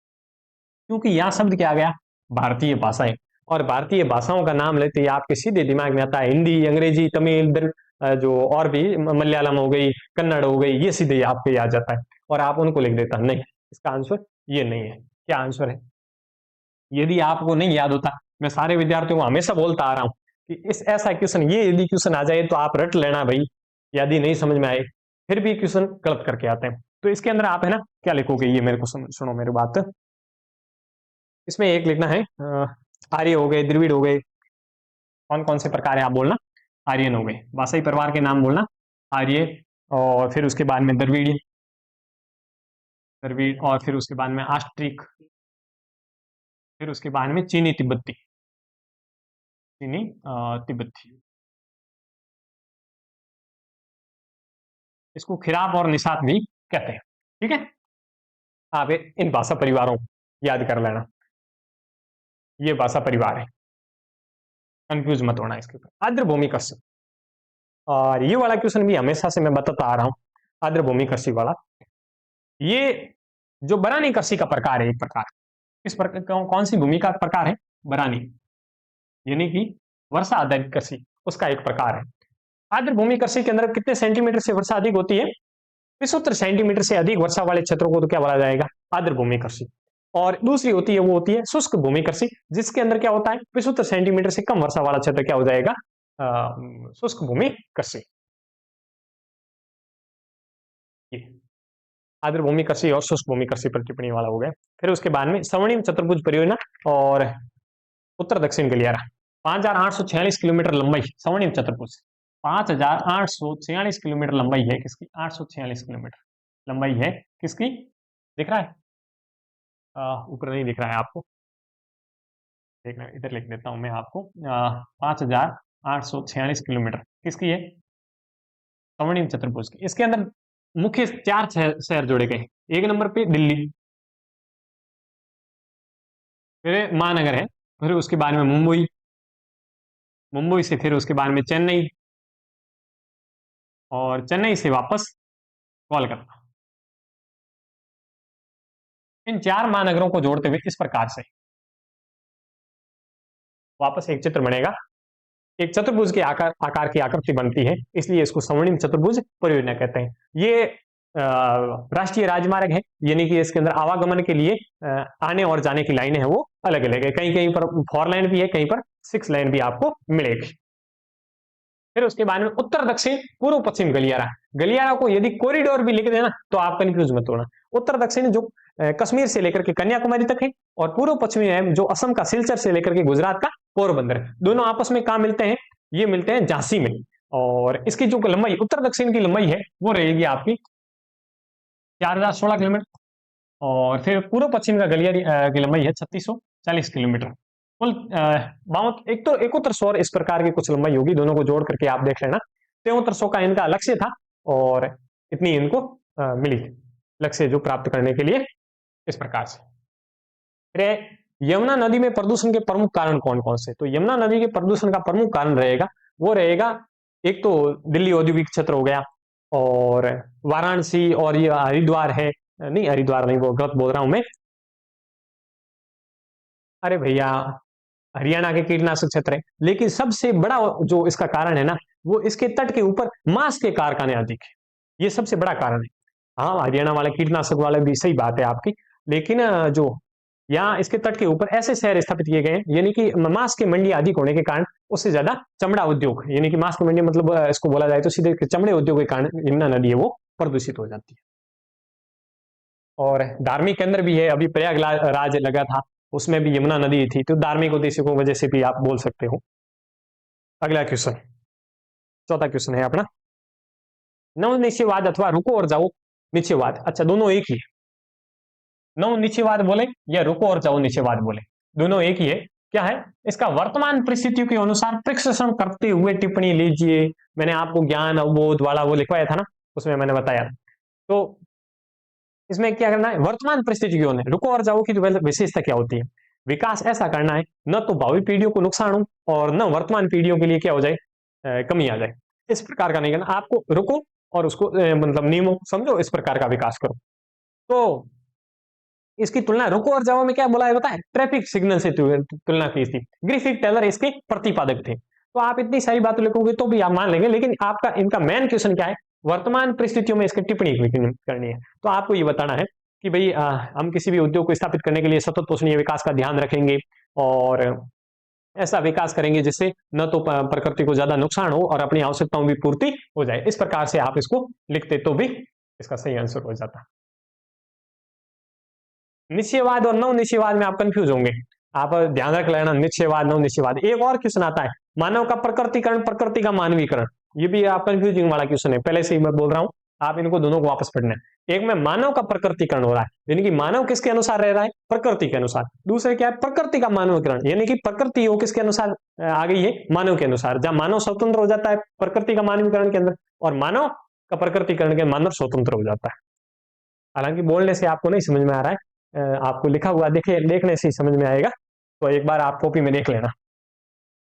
क्योंकि यहां शब्द क्या आ गया, भारतीय भाषाएं। और भारतीय भाषाओं का नाम लेते ही आपके सीधे दिमाग में आता है हिंदी, अंग्रेजी, तमिल, जो और भी मलयालम हो गई, कन्नड़ हो गई, ये सीधे आपके याद जाता है और आप उनको लिख देता। नहीं, इसका आंसर ये नहीं है। क्या आंसर है, यदि आपको नहीं याद होता, मैं सारे विद्यार्थियों को हमेशा बोलता आ रहा हूं कि इस ऐसा क्वेश्चन, ये यदि क्वेश्चन आ जाए तो आप रट लेना भाई, यदि नहीं समझ में आए, फिर भी क्वेश्चन गलत करके आते हैं। तो इसके अंदर आप है ना क्या लिखोगे, ये मेरे को सुनो मेरी बात। इसमें एक लिखना है आर्य हो गए, द्रविड़ हो गए, कौन कौन से प्रकार है आप बोलना, आर्यन हो गए, बासाई परिवार के नाम बोलना, आर्य, और फिर उसके बाद में द्रविड़, द्रविड़, और फिर उसके बाद में आस्ट्रिक, फिर उसके बाद में चीनी तिब्बती, चीनी तिब्बती, इसको खिराप और निषाद भी कहते हैं। ठीक है, आप इन भाषा परिवारों को याद कर लेना, ये भाषा परिवार है, कंफ्यूज मत होना इसके ऊपर। आर्द्रभूमि कृषि, और ये वाला क्वेश्चन भी हमेशा से मैं बताता आ रहा हूं, आर्द्रभूमि कृषि वाला, ये जो बरानी कृषि का प्रकार है, एक प्रकार, इस प्रकार कौन सी भूमि का प्रकार है, बरानी, यानी कि वर्षा आधारित कृषि, उसका एक प्रकार है। आर्द्रभूमि कृषि के अंदर कितने सेंटीमीटर से वर्षा अधिक होती है, 75 सेंटीमीटर से अधिक वर्षा वाले क्षेत्रों को तो क्या बोला जाएगा, आर्द्रभूमि कृषि। और दूसरी होती है वो होती है शुष्क भूमि कृषि, जिसके अंदर क्या होता है, 75 सेंटीमीटर से कम वर्षा वाला क्षेत्र क्या हो जाएगा, शुष्क भूमि कृषि। आर्द्रभूमि कृषि और शुष्क भूमि कृषि पर टिप्पणी वाला हो गया। फिर उसके बाद में स्वर्णिम चतुर्भुज परियोजना और उत्तर दक्षिण गलियारा, 5846 किलोमीटर लंबाई स्वर्णिम चतुर्भुज, 5846 किलोमीटर लंबाई है किसकी, 846 किलोमीटर लंबाई है किसकी, दिख रहा है, ऊपर नहीं दिख रहा है आपको, देखना इधर लिख देता हूं मैं आपको, 5846 किलोमीटर किसकी है, स्वर्णिम चतुर्भुज की। इसके अंदर मुख्य 4 शहर जोड़े गए, एक नंबर पे दिल्ली, फिर महानगर है, फिर उसके बाद में मुंबई, मुंबई से फिर उसके बाद में चेन्नई, और चेन्नई से वापस कोलकाता। इन 4 महानगरों को जोड़ते हुए इस प्रकार से वापस एक चित्र बनेगा, एक चतुर्भुज के आकार की आकृति बनती है, इसलिए इसको स्वर्णिम चतुर्भुज परियोजना कहते हैं। ये राष्ट्रीय राजमार्ग है, यानी कि इसके अंदर आवागमन के लिए आने और जाने की लाइनें हैं वो अलग अलग है, कहीं कहीं पर 4 लाइन भी है, कहीं पर 6 लाइन भी आपको मिलेगी। फिर उसके बाद में उत्तर दक्षिण पूर्व पश्चिम गलियारा, गलियारा को यदि कॉरिडोर भी लिख देना तो आप कंफ्यूज मत होना। उत्तर दक्षिण जो कश्मीर से लेकर के कन्याकुमारी तक है, और पूर्व पश्चिमी है जो असम का सिलचर से लेकर के गुजरात का पोरबंदर, दोनों आपस में कहां मिलते हैं, ये मिलते हैं झांसी में। और इसकी जो लंबाई उत्तर दक्षिण की लंबाई है वो रहेगी आपकी 4016 किलोमीटर, और फिर पूर्व पश्चिम का गलियारी की लंबाई है 3640 किलोमीटर। कुल इकहत्तर सौ इस प्रकार की कुछ लंबाई होगी, दोनों को जोड़ करके आप देख लेना। 7300 का इनका लक्ष्य था और इतनी इनको मिली थी लक्ष्य जो प्राप्त करने के लिए, इस प्रकार से। फिर यमुना नदी में प्रदूषण के प्रमुख कारण कौन कौन से? तो यमुना नदी के प्रदूषण का प्रमुख कारण रहेगा, वो रहेगा एक तो दिल्ली औद्योगिक क्षेत्र हो गया, और वाराणसी, और ये हरिद्वार है, नहीं हरिद्वार नहीं, वो गलत बोल रहा हूं मैं, अरे भैया हरियाणा के कीटनाशक क्षेत्र है। लेकिन सबसे बड़ा जो इसका कारण है ना, वो इसके तट के ऊपर मांस के कारखाने अधिक है, ये सबसे बड़ा कारण है। हाँ हरियाणा वाले कीटनाशक वाले भी सही बात है आपकी, लेकिन जो यहाँ इसके तट के ऊपर ऐसे शहर स्थापित किए गए हैं, यानी कि मांस की मंडी अधिक होने के कारण, उससे ज्यादा चमड़ा उद्योग, यानी कि मांस की मंडी मतलब इसको बोला जाए तो सीधे चमड़े उद्योग के कारण यमुना नदी है वो प्रदूषित हो जाती है। और धार्मिक केंद्र भी है, अभी प्रयागराज लगा था, उसमें भी यमुना नदी थी, तो धार्मिक उद्देश्य की वजह से भी आप बोल सकते हो। अगला क्वेश्चन, चौथा क्वेश्चन है अपना, नव निश्चयवाद अथवा रुको और जाओ निश्चयवाद, अच्छा दोनों एक ही है। नव निश्चयवाद बोले या रुको और जाओ निश्चयवाद बोले, दोनों एक ही है। क्या है इसका? वर्तमान परिस्थितियों के अनुसार प्रशिक्षण करते हुए टिप्पणी लीजिए। मैंने आपको ज्ञान अवबोध वाला वो लिखवाया था ना, उसमें मैंने बताया। तो इसमें क्या करना है, वर्तमान परिस्थिति क्यों है, रुको और जाओ की जो विशेषता क्या होती है, विकास ऐसा करना है न तो भावी पीढ़ियों को नुकसान हो और न वर्तमान पीढ़ियों के लिए क्या हो जाए, कमी आ जाए, इस प्रकार का नहीं करना आपको। रुको और उसको मतलब नियमों समझो, इस प्रकार का विकास करो। तो इसकी तुलना रुको और जाओ में क्या बोला है बताए, ट्रैफिक सिग्नल से तुलना की थी। ग्रिफिथ टेलर इसके प्रतिपादक थे। तो आप इतनी सारी बातें लिखोगे तो भी आप मान लेंगे, लेकिन आपका इनका मेन क्वेश्चन क्या है, वर्तमान परिस्थितियों में इसकी टिप्पणी करनी है। तो आपको ये बताना है कि भाई हम किसी भी उद्योग को स्थापित करने के लिए सतत पोषणीय विकास का ध्यान रखेंगे, और ऐसा विकास करेंगे जिससे न तो प्रकृति को ज्यादा नुकसान हो और अपनी आवश्यकताओं की पूर्ति हो जाए। इस प्रकार से आप इसको लिखते तो भी इसका सही आंसर हो जाता। निश्चयवाद और नव निश्चयवाद में आप कंफ्यूज होंगे, आप ध्यान रख लेना, निश्चयवाद नव निश्चयवाद। एक और क्वेश्चन आता है, मानव का प्रकृतिकरण, प्रकृति का मानवीकरण, ये भी आप कंफ्यूजिंग वाला क्वेश्चन है, पहले से ही मैं बोल रहा हूं, आप इनको दोनों को वापस पढ़ना है। एक में मानव का प्रकृतिकरण हो रहा है, यानी कि मानव किसके अनुसार रह रहा है, प्रकृति के अनुसार। दूसरे क्या है, प्रकृति का मानवीकरण, यानी कि प्रकृति वो किसके अनुसार आ गई है, मानव के अनुसार। जहां मानव स्वतंत्र हो जाता है प्रकृति का मानवीकरण के अंदर, और मानव का प्रकृतिकरण के अंदर स्वतंत्र हो जाता है। हालांकि बोलने से आपको नहीं समझ में आ रहा है, आपको लिखा हुआ देखने से ही समझ में आएगा, तो एक बार आप कॉपी में देख लेना।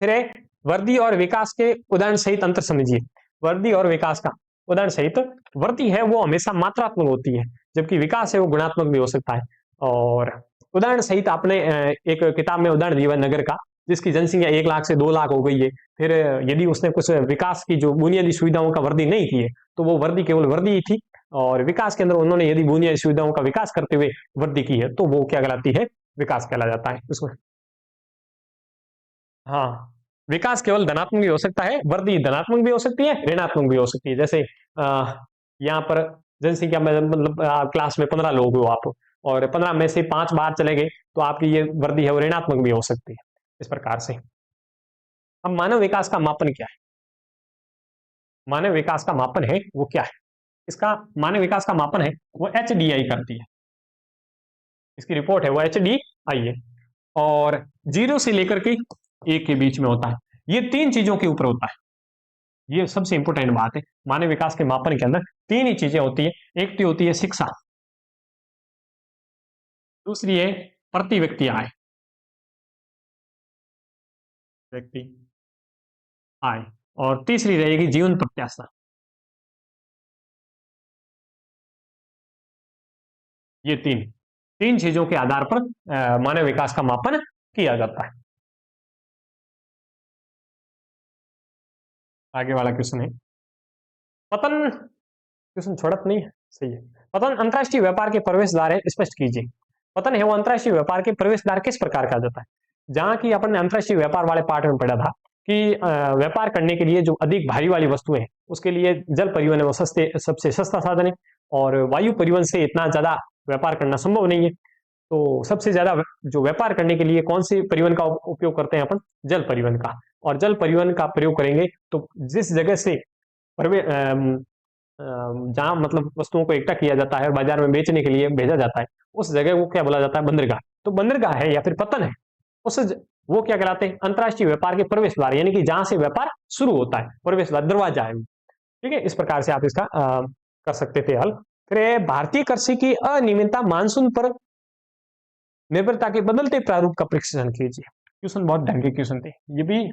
फिर वृद्धि और विकास के उदाहरण सहित अंतर समझिए। वृद्धि और विकास का उदाहरण सहित, वृद्धि है वो हमेशा मात्रात्मक होती है, जबकि विकास है वो गुणात्मक भी हो सकता है। और उदाहरण सहित आपने एक किताब में उदाहरण दिया नगर का, जिसकी जनसंख्या 1 लाख से 2 लाख हो गई है। फिर यदि उसने कुछ विकास की जो बुनियादी सुविधाओं का वृद्धि नहीं की है, तो वो वृद्धि केवल वृद्धि ही थी। और विकास के अंदर उन्होंने यदि बुनियादी सुविधाओं का विकास करते हुए वृद्धि की है, तो वो क्या कहलाती है, विकास कहला जाता है उसमें। हाँ, विकास केवल धनात्मक भी हो सकता है, वृद्धि धनात्मक भी हो सकती है, ऋणात्मक भी हो सकती है। जैसे यहाँ पर जनसंख्या में मतलब क्लास में 15 लोग हो आप, और 15 में से 5 बाहर चले गए, तो आपकी ये वृद्धि है वो ऋणात्मक भी हो सकती है, इस प्रकार से। अब मानव विकास का मापन क्या है, मानव विकास का मापन है वो क्या है, इसका मानव विकास का मापन है वो HDI करती है, इसकी रिपोर्ट है वो HDI है, और 0 से लेकर के 1 के बीच में होता है। ये 3 चीजों के ऊपर होता है, ये सबसे इंपॉर्टेंट बात है। मानव विकास के मापन के अंदर 3 ही चीजें होती है। एक तो होती है शिक्षा, दूसरी है प्रति व्यक्ति आय, व्यक्ति आय, और तीसरी रहेगी जीवन प्रत्याशा। ये तीन तीन चीजों के आधार पर मानव विकास का मापन किया जाता है। आगे वाला क्वेश्चन है, पतन, क्वेश्चन छोड़त नहीं है, सही है। पतन अंतरराष्ट्रीय व्यापार के प्रवेश द्वार है, स्पष्ट कीजिए। पतन है वो अंतरराष्ट्रीय व्यापार के प्रवेश द्वार किस प्रकार का जाता है। जहां की अपन ने अंतरराष्ट्रीय व्यापार वाले पार्ट में पढ़ा था कि व्यापार करने के लिए जो अधिक भारी वाली वस्तुएं हैं, उसके लिए जल परिवहन है वो सबसे सस्ता साधन है, और वायु परिवहन से इतना ज्यादा व्यापार करना संभव नहीं है। तो सबसे ज्यादा जो व्यापार करने के लिए कौन से परिवहन का उपयोग करते हैं अपन, जल परिवहन का। और जल परिवहन का प्रयोग करेंगे तो जिस जगह से जहां मतलब वस्तुओं को इकट्ठा किया जाता है और बाजार में बेचने के लिए भेजा जाता है, उस जगह को क्या बोला जाता है, बंदरगाह। तो बंदरगाह है या फिर पतन है, उस वो क्या कहलाते हैं, अंतरराष्ट्रीय व्यापार के प्रवेश द्वार, यानी कि जहां से व्यापार शुरू होता है, प्रवेश द्वार, दरवाजा है। ठीक है, इस प्रकार से आप इसका कर सकते थे हल। फिर भारतीय कृषि की अनियमितता मानसून पर निर्भरता के बदलते प्रारूप का परीक्षण कीजिए। क्वेश्चन बहुत ढंग के क्वेश्चन थे ये भी।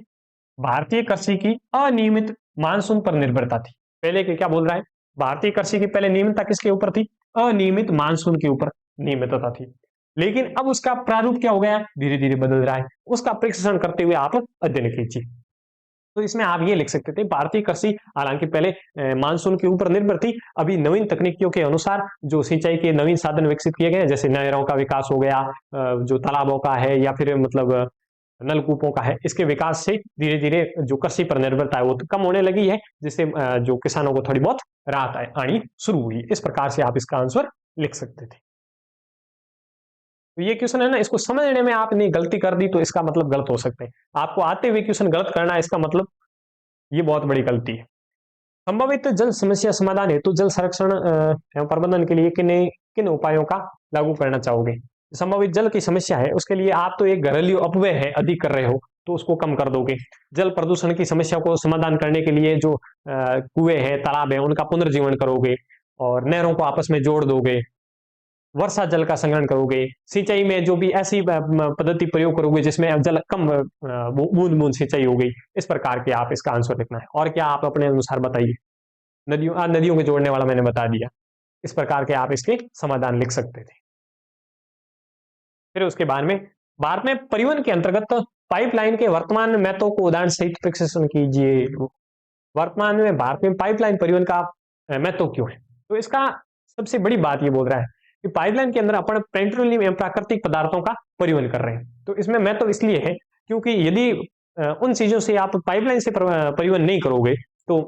भारतीय कृषि की अनियमित मानसून पर निर्भरता थी। पहले के क्या बोल रहा है, भारतीय कृषि की पहले नियमितता किसके ऊपर थी, अनियमित मानसून के ऊपर नियमितता थी। लेकिन अब उसका प्रारूप क्या हो गया, धीरे धीरे बदल रहा है। उसका परीक्षण करते हुए आप अध्ययन कीजिए। तो इसमें आप ये लिख सकते थे, भारतीय कृषि हालांकि पहले मानसून के ऊपर निर्भर थी, अभी नवीन तकनीकियों के अनुसार जो सिंचाई के नवीन साधन विकसित किए गए, जैसे नहरों का विकास हो गया, जो तालाबों का है या फिर मतलब नलकूपों का है, इसके विकास से धीरे धीरे जो कृषि पर निर्भरता है वो तो कम होने लगी है, जिससे जो किसानों को थोड़ी बहुत राहत आनी शुरू हुई। इस प्रकार से आप इसका आंसर लिख सकते थे। तो ये क्वेश्चन है ना, इसको समझने में आपने गलती कर दी तो इसका मतलब गलत हो सकते हैं। आपको आते हुए क्वेश्चन गलत करना है, इसका मतलब ये बहुत बड़ी गलती है। संभावित जल समस्या समाधान हेतु जल संरक्षण एवं प्रबंधन के लिए किन किन उपायों का लागू करना चाहोगे। संभावित जल की समस्या है, उसके लिए आप तो एक घरेलू अपव्यय है अधिक कर रहे हो, तो उसको कम कर दोगे। जल प्रदूषण की समस्या को समाधान करने के लिए जो कुएं हैं, तालाब है, उनका पुनर्जीवन करोगे और नहरों को आपस में जोड़ दोगे। वर्षा जल का संग्रहण करोगे। सिंचाई में जो भी ऐसी पद्धति प्रयोग करोगे जिसमें जल कम बूंद बूंद सिंचाई हो गई। इस प्रकार के आप इसका आंसर लिखना है। और क्या आप अपने अनुसार बताइए। नदियों को जोड़ने वाला मैंने बता दिया। इस प्रकार के आप इसके समाधान लिख सकते थे। फिर उसके बाद में भारत में परिवहन के अंतर्गत पाइपलाइन के वर्तमान महत्व को उदाहरण सहित प्रशिक्षण कीजिए। वर्तमान में भारत में पाइपलाइन परिवहन का महत्व क्यों है, तो इसका सबसे बड़ी बात ये बोल रहा है कि पाइपलाइन के अंदर अपन पेट्रोलियम एवं प्राकृतिक पदार्थों का परिवहन कर रहे हैं। तो इसमें महत्व इसलिए है क्योंकि यदि उन चीजों से आप पाइपलाइन से परिवहन नहीं करोगे तो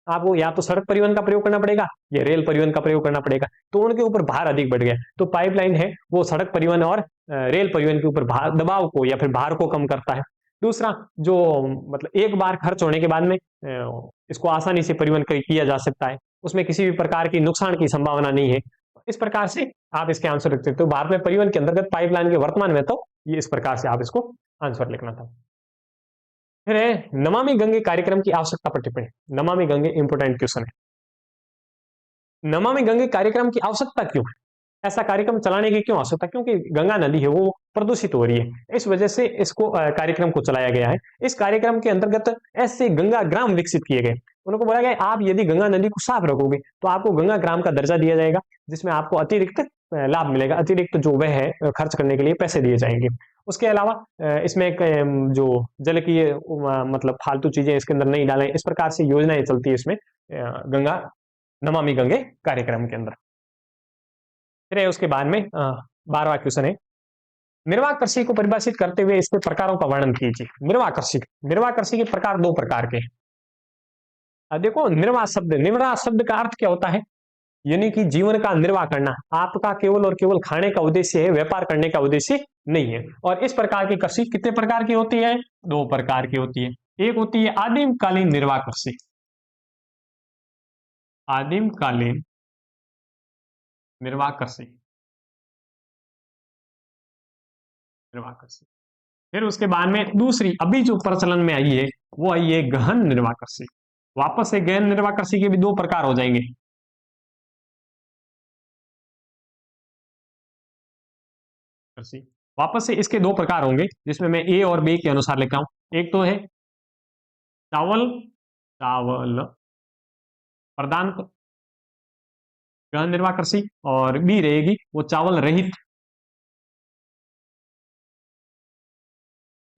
आपको या तो सड़क परिवहन का प्रयोग करना पड़ेगा या रेल परिवहन का प्रयोग करना पड़ेगा, तो उनके ऊपर भार अधिक बढ़ गया। तो पाइपलाइन है वो सड़क परिवहन और रेल परिवहन के ऊपर भार, दबाव को या फिर भार को कम करता है। दूसरा, जो मतलब एक बार खर्च होने के बाद में इसको आसानी से परिवहन किया जा सकता है, उसमें किसी भी प्रकार की नुकसान की संभावना नहीं है। इस प्रकार से आप इसके आंसर लिख सकते हो। भारत में परिवहन के अंतर्गत पाइपलाइन के वर्तमान में तो ये इस प्रकार से आप इसको आंसर लिखना था। फिर है नमामि गंगे कार्यक्रम की आवश्यकता पर टिप्पणी। नमामि गंगे इंपोर्टेंट क्वेश्चन है। नमामि गंगे कार्यक्रम की आवश्यकता क्यों है, ऐसा कार्यक्रम चलाने की क्यों आवश्यकता, क्योंकि गंगा नदी है वो प्रदूषित हो रही है, इस वजह से इसको कार्यक्रम को चलाया गया है। इस कार्यक्रम के अंतर्गत ऐसे गंगा ग्राम विकसित किए गए। उनको बोला गया आप यदि गंगा नदी को साफ रखोगे तो आपको गंगा ग्राम का दर्जा दिया जाएगा, जिसमें आपको अतिरिक्त लाभ मिलेगा, अतिरिक्त जो वह है खर्च करने के लिए पैसे दिए जाएंगे। उसके अलावा इसमें एक जो जल की मतलब फालतू चीजें इसके अंदर नहीं डालें, इस प्रकार से योजनाएं चलती है इसमें गंगा नमामि गंगे कार्यक्रम के अंदर। फिर उसके बाद में 12वां क्वेश्चन है, निर्वाह कृषि को परिभाषित करते हुए इसके प्रकारों का वर्णन कीजिए। निर्वाह कृषि के प्रकार दो प्रकार के हैं। देखो, निर्वाह शब्द का अर्थ क्या होता है, यानी कि जीवन का निर्वाह करना। आपका केवल और केवल खाने का उद्देश्य है, व्यापार करने का उद्देश्य नहीं है। और इस प्रकार की कृषि कितने प्रकार की होती है, दो प्रकार की होती है। एक होती है आदिमकालीन निर्वाह कृषि, आदिमकालीन निर्वाह कृषि, निर्वाह कृषि। फिर उसके बाद में दूसरी अभी जो प्रचलन में आई है वो आई है गहन निर्वाह कृषि। वापस से गहन निर्वाह कृषि के भी दो प्रकार हो जाएंगे। कृषि वापस से इसके दो प्रकार होंगे, जिसमें मैं ए और बी के अनुसार लिखा हूं। एक तो है चावल चावल प्रदान गहन निर्वाह कृषि, और बी रहेगी वो चावल रहित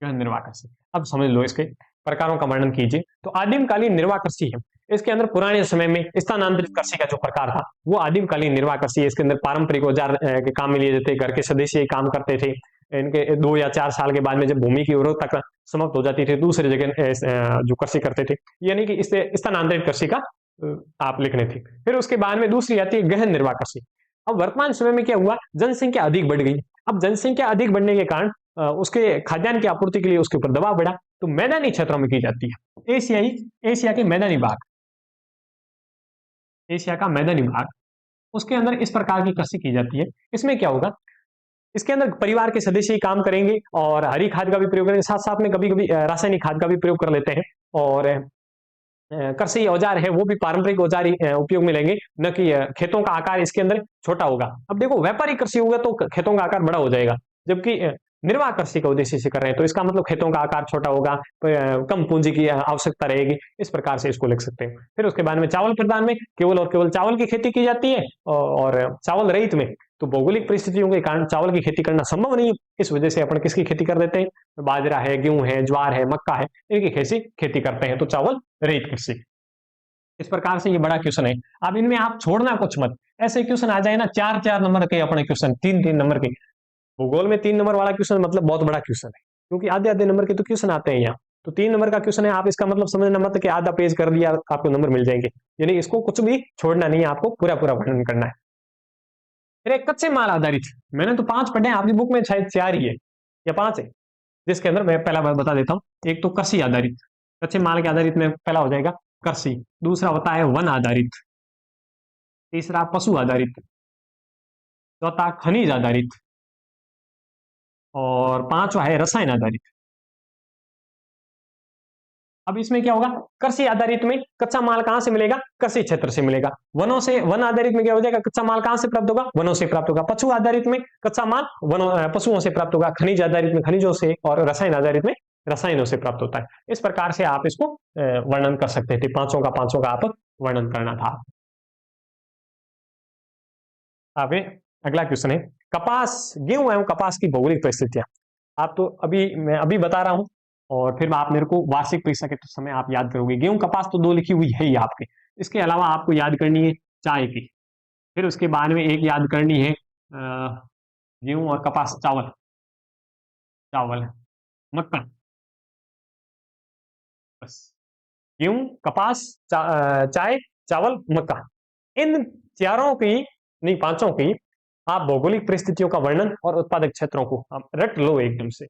गहन निर्वाह कृषि। अब समझ लो इसके प्रकारों का वर्णन कीजिए। तो आदिमकालीन निर्वाह कृषि है, इसके अंदर पुराने समय में स्थानांतरित कृषि का जो प्रकार था वो आदिमकालीन निर्वाह कृषि है। इसके अंदर पारंपरिक औजार के काम में लिए जाते, घर के सदस्य काम करते थे। इनके 2 या 4 साल के बाद में जब भूमि की उर्वरता समाप्त हो जाती थी, दूसरी जगह जो कृषि करते थे, यानी कि इससे स्थानांतरित कृषि का आप लिखने थे। फिर उसके बाद में दूसरी आती है गहन निर्वाह कृषि। अब वर्तमान समय में क्या हुआ, जनसंख्या अधिक बढ़ गई। अब जनसंख्या अधिक बढ़ने के कारण उसके खाद्यान्न की आपूर्ति के लिए उसके ऊपर दबाव बढ़ा, तो मैदानी क्षेत्रों में की जाती है। एशिया के मैदानी भाग, एशिया का मैदानी भाग उसके अंदर इस प्रकार की कृषि की जाती है। इसमें क्या होगा, इसके अंदर परिवार के सदस्य ही काम करेंगे और हरी खाद का भी प्रयोग करेंगे, साथ साथ में कभी कभी रासायनिक खाद का भी प्रयोग कर लेते हैं। और कृषि औजार है वो भी पारंपरिक औजार ही उपयोग में लेंगे, न कि खेतों का आकार इसके अंदर छोटा होगा। अब देखो व्यापारिक कृषि होगा तो खेतों का आकार बड़ा हो जाएगा, जबकि निर्वाह कृषि का उद्देश्य से कर रहे हैं तो इसका मतलब खेतों का आकार छोटा होगा, कम पूंजी की आवश्यकता रहेगी। इस प्रकार से इसको लिख सकते हैं। फिर उसके बाद में चावल प्रदान में केवल और केवल चावल की खेती की जाती है, और चावल रहित में तो भौगोलिक परिस्थितियों के कारण चावल की खेती करना संभव नहीं है। इस वजह से अपन किसकी खेती कर देते हैं, बाजरा है, गेहूं है, ज्वार है, मक्का है, इनकी खेती करते हैं, तो चावल रहित कृषि। इस प्रकार से ये बड़ा क्वेश्चन है। अब इनमें आप छोड़ना कुछ मत, ऐसे क्वेश्चन आ जाए ना 4-4 नंबर के अपने क्वेश्चन, 3-3 नंबर के। भूगोल में 3 नंबर वाला क्वेश्चन मतलब बहुत बड़ा क्वेश्चन है, क्योंकि आधे आधे नंबर के तो क्वेश्चन आते हैं यहाँ। तो 3 नंबर का क्वेश्चन है, आप इसका मतलब समझना मत कि आधा पेज कर दिया आपको नंबर मिल जाएंगे, यानी इसको कुछ भी छोड़ना नहीं है, आपको पूरा पूरा वर्णन करना है। फिर एक कच्चे माल आधारित, मैंने तो 5 पढ़े हैं, आपकी बुक में शायद 4 ही है या 5 है, जिसके अंदर मैं पहला बार बता देता हूँ। एक तो कृषि आधारित, कच्चे माल के आधारित में पहला हो जाएगा कृषि। दूसरा होता है वन आधारित। तीसरा पशु आधारित। चौथा खनिज आधारित। और पांचवा है रसायन आधारित। अब इसमें क्या होगा, कृषि आधारित में कच्चा माल कहां से मिलेगा, कृषि क्षेत्र से मिलेगा। वनों से, वन आधारित में क्या हो जाएगा, कच्चा माल कहां से प्राप्त होगा, वनों से प्राप्त होगा। पशु आधारित में कच्चा माल वनों पशुओं से प्राप्त होगा। खनिज आधारित में खनिजों से, और रसायन आधारित में रसायनों से प्राप्त होता है। इस प्रकार से आप इसको वर्णन कर सकते थे, पांचों का आप वर्णन करना था। आगे अगला क्वेश्चन है कपास, गेहूं एवं कपास की भौगोलिक परिस्थितियां। आप तो मैं अभी बता रहा हूं, और फिर आप मेरे को वार्षिक परीक्षा के तो समय आप याद करोगे। गेहूं कपास तो 2 लिखी हुई है ही आपके, इसके अलावा आपको याद करनी है चाय की। फिर उसके बाद में एक याद करनी है गेहूं और कपास, चावल, चावल मक्का, बस। गेहूं, कपास, चाय, चावल, मक्का, इन चारों की, नहीं पांचों की, आप भौगोलिक परिस्थितियों का वर्णन और उत्पादक क्षेत्रों को आप रट लो एकदम से।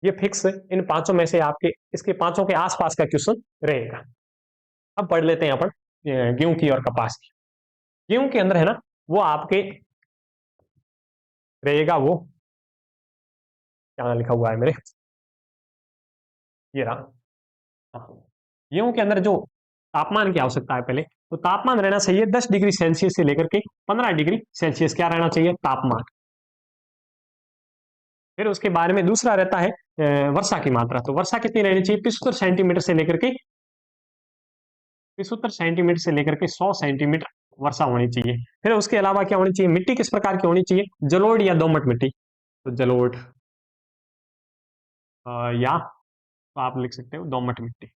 ये फिक्स है, इन पांचों में से आपके इसके पांचों के आसपास का क्वेश्चन रहेगा। अब पढ़ लेते हैं अपन गेहूं की और कपास की। गेहूं के अंदर है ना, वो आपके रहेगा, वो क्या लिखा हुआ है मेरे, ये रहा। गेहूं के अंदर जो तापमान की आवश्यकता है, पहले तो तापमान रहना चाहिए 10 डिग्री सेल्सियस से लेकर के 15 डिग्री सेल्सियस, क्या रहना चाहिए, तापमान। फिर उसके बारे में दूसरा रहता है वर्षा की मात्रा। तो वर्षा कितनी रहनी चाहिए, 75 सेंटीमीटर से लेकर के 75 सेंटीमीटर से लेकर के 100 सेंटीमीटर वर्षा होनी चाहिए। फिर उसके अलावा क्या होनी चाहिए, मिट्टी किस प्रकार की होनी चाहिए, जलोढ़ या दोमट मिट्टी। तो जलोढ़, या तो आप लिख सकते हो दोमट मिट्टी।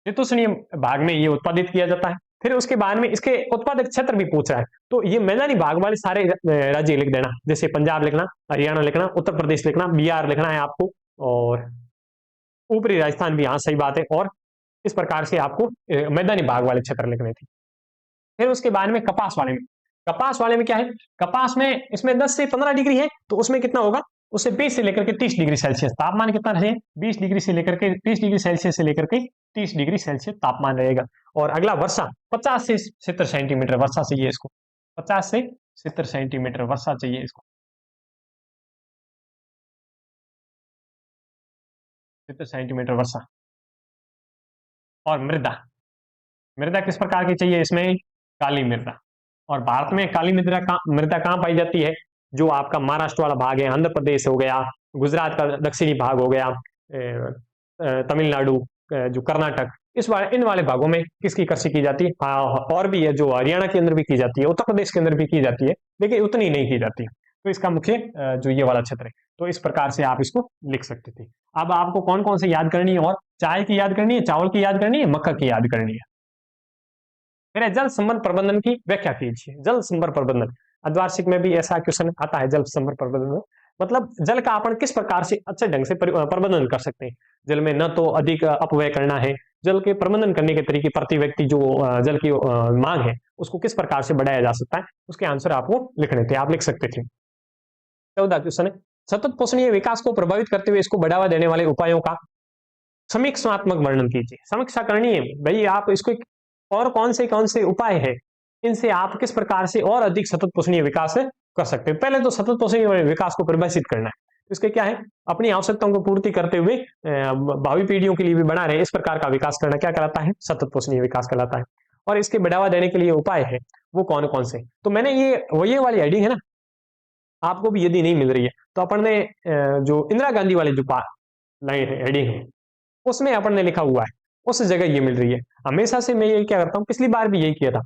शीतोष्णीय भाग में ये उत्पादित किया जाता है। फिर उसके बाद में इसके उत्पादक क्षेत्र भी पूछा है, तो ये मैदानी भाग वाले सारे राज्य लिख देना, जैसे पंजाब लिखना, हरियाणा लिखना, उत्तर प्रदेश लिखना, बिहार लिखना है आपको, और ऊपरी राजस्थान भी, हाँ सही बात है। और इस प्रकार से आपको मैदानी भाग वाले क्षेत्र लिखने थे। फिर उसके बाद में कपास वाले में क्या है, कपास में इसमें 10 से 15 डिग्री है, तो उसमें कितना होगा, उससे 20 से लेकर के 30 डिग्री सेल्सियस तापमान कितना रहे, 20 डिग्री से लेकर के 30 डिग्री सेल्सियस से लेकर के 30 डिग्री सेल्सियस तापमान रहेगा। और अगला वर्षा, 50 से 70 सेंटीमीटर वर्षा चाहिए इसको, 50 से 70 सेंटीमीटर वर्षा चाहिए इसको, 70 सेंटीमीटर वर्षा। और मृदा, मृदा किस प्रकार की चाहिए इसमें, काली मृदा। और भारत में काली मृदा कहाँ पाई जाती है, जो आपका महाराष्ट्र वाला भाग है, आंध्र प्रदेश हो गया, गुजरात का दक्षिणी भाग हो गया, तमिलनाडु, जो कर्नाटक, इन वाले भागों में किसकी कृषि की जाती है। और भी है, जो हरियाणा के अंदर भी की जाती है, उत्तर प्रदेश के अंदर भी की जाती है, लेकिन उतनी नहीं की जाती। तो इसका मुख्य जो ये वाला क्षेत्र है, तो इस प्रकार से आप इसको लिख सकते थे। अब आपको कौन कौन से याद करनी है, और चाय की याद करनी है, चावल की याद करनी है, मक्का की याद करनी है। फिर जल संबंध प्रबंधन की व्याख्या कीजिए। जल संबंध प्रबंधन अर्धवार्षिक में भी ऐसा क्वेश्चन आता है, जल संबंध प्रबंधन में मतलब जल का अपन किस प्रकार से अच्छे ढंग से प्रबंधन कर सकते हैं। जल में न तो अधिक अपव्यय करना है, जल के प्रबंधन करने के तरीके, प्रति व्यक्ति जो जल की मांग है उसको किस प्रकार से बढ़ाया जा सकता है, उसके आंसर आपको लिखने थे, आप लिख सकते थे। 14 क्वेश्चन है, सतत पोषणीय विकास को प्रभावित करते हुए इसको बढ़ावा देने वाले उपायों का समीक्षात्मक वर्णन कीजिए। समीक्षा करनी है भाई, आप इसको और कौन से उपाय है, इनसे आप किस प्रकार से और अधिक सतत पोषणीय विकास कर सकते हैं। पहले तो सतत पोषणीय विकास को परिभाषित करना है। इसके क्या है, अपनी आवश्यकताओं को पूर्ति करते हुए भावी पीढ़ियों के लिए भी बना रहे इस प्रकार का विकास करना क्या कहलाता है, सतत पोषणीय विकास कहलाता है। और इसके बढ़ावा देने के लिए उपाय है वो कौन कौन से, तो मैंने ये वाली हेडिंग है ना, आपको भी यदि नहीं मिल रही है तो अपन ने जो इंदिरा गांधी वाली जो लाइन है, हेडिंग है, उसमें अपन ने लिखा हुआ है, उस जगह ये मिल रही है। हमेशा से मैं यही क्या करता हूँ, पिछली बार भी यही किया था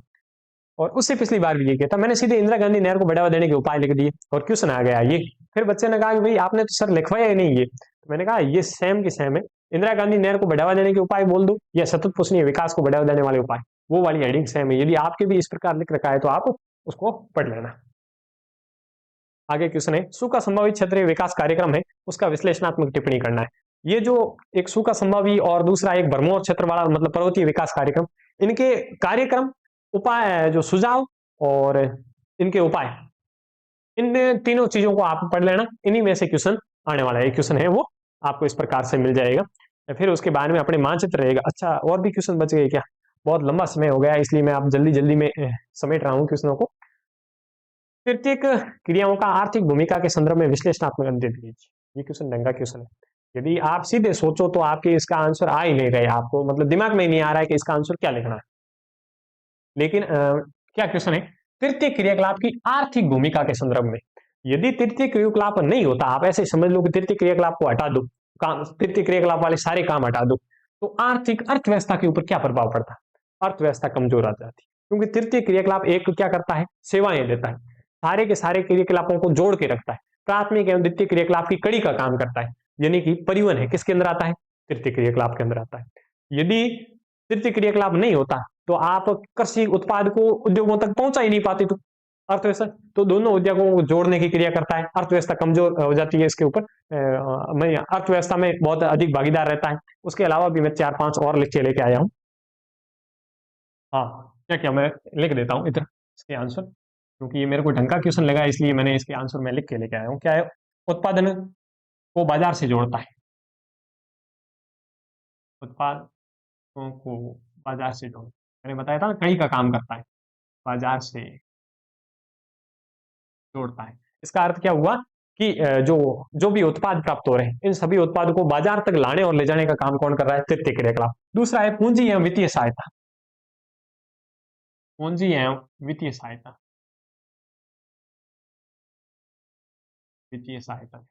और उससे पिछली बार भी यही किया था, मैंने सीधे इंदिरा गांधी नहर को बढ़ावा देने के उपाय लिख दिए और क्वेश्चन आ गया ये। फिर बच्चे ने कहा कि भाई आपने तो सर लिखवाया ही नहीं ये, तो मैंने कहा ये सेम की सेम है, इंदिरा गांधी नहर को बढ़ावा देने के उपाय बोल दो या सतत पोषणीय विकास को बढ़ावा देने वाले उपाय, वो वाली हेडिंग सेम है। यदि आपके भी इस प्रकार लिख रखा है तो आप उसको पढ़ लेना। आगे क्वेश्चन है, सूखा संभावित क्षेत्रीय विकास कार्यक्रम है, उसका विश्लेषणात्मक टिप्पणी करना है। ये जो एक सूखा संभावी और दूसरा एक भरमौर क्षेत्र वाला मतलब पर्वतीय विकास कार्यक्रम, इनके कार्यक्रम, उपाय, जो सुझाव और इनके उपाय, इन तीनों चीजों को आप पढ़ लेना। इन्हीं में से क्वेश्चन आने वाला है, क्वेश्चन है वो आपको इस प्रकार से मिल जाएगा। फिर उसके बाद में अपने मानचित्र रहेगा। अच्छा, और भी क्वेश्चन बच गए क्या? बहुत लंबा समय हो गया इसलिए मैं आप जल्दी जल्दी में समेट रहा हूँ क्वेश्चनों को। तृतीयक क्रियाओं का आर्थिक भूमिका के संदर्भ में विश्लेषणात्मक अंतर दीजिए। ये क्वेश्चन ढंगा क्वेश्चन है। यदि आप सीधे सोचो तो आपके इसका आंसर आ ही नहीं रहे, आपको मतलब दिमाग में ही नहीं आ रहा है कि इसका आंसर क्या लिखना है। लेकिन क्या क्वेश्चन है, तृतीय क्रियाकलाप की आर्थिक भूमिका के संदर्भ में। यदि तृतीय क्रियाकलाप नहीं होता, आप ऐसे समझ लो कि तृतीय क्रियाकलाप को हटा दो, काम तृतीय क्रियाकलाप वाले सारे काम हटा दो, तो आर्थिक अर्थव्यवस्था के ऊपर क्या प्रभाव पड़ता है? अर्थव्यवस्था कमजोर आ जाती है, क्योंकि तृतीय क्रियाकलाप एक क्या करता है, सेवाएं देता है, सारे के सारे क्रियाकलापों को जोड़ के रखता है, प्राथमिक एवं द्वितीय क्रियाकलाप की कड़ी का काम करता है। यानी कि परिवहन है, किसके अंदर आता है? तृतीय क्रियाकलाप के अंदर आता है। यदि तृतीय क्रियाकलाप नहीं होता तो आप कृषि उत्पाद को उद्योगों तक पहुंचा ही नहीं पाती, तो अर्थव्यवस्था, तो दोनों उद्योगों को जोड़ने की क्रिया करता है, अर्थव्यवस्था कमजोर हो जाती है इसके ऊपर, मैं अर्थव्यवस्था में बहुत अधिक भागीदार रहता है। उसके अलावा भी मैं 4-5 और लिख लेके आया हूँ। हाँ, क्या क्या मैं लिख देता हूँ इधर इसके आंसर, क्योंकि ये मेरे को ढंग का क्वेश्चन लगा इसलिए मैंने इसके आंसर में लिख के लेके आया हूँ। क्या है? उत्पादन को बाजार से जोड़ता है, उत्पादों को बाजार से जोड़, मैंने बताया था ना, कई का काम करता है, बाजार से जोड़ता है। इसका अर्थ क्या हुआ कि जो जो भी उत्पाद प्राप्त हो रहे हैं, इन सभी उत्पादों को बाजार तक लाने और ले जाने का काम कौन कर रहा है? तृतीय क्रियाकलाप। दूसरा है पूंजी एवं वित्तीय सहायता, पूंजी एवं वित्तीय सहायता, वित्तीय सहायता।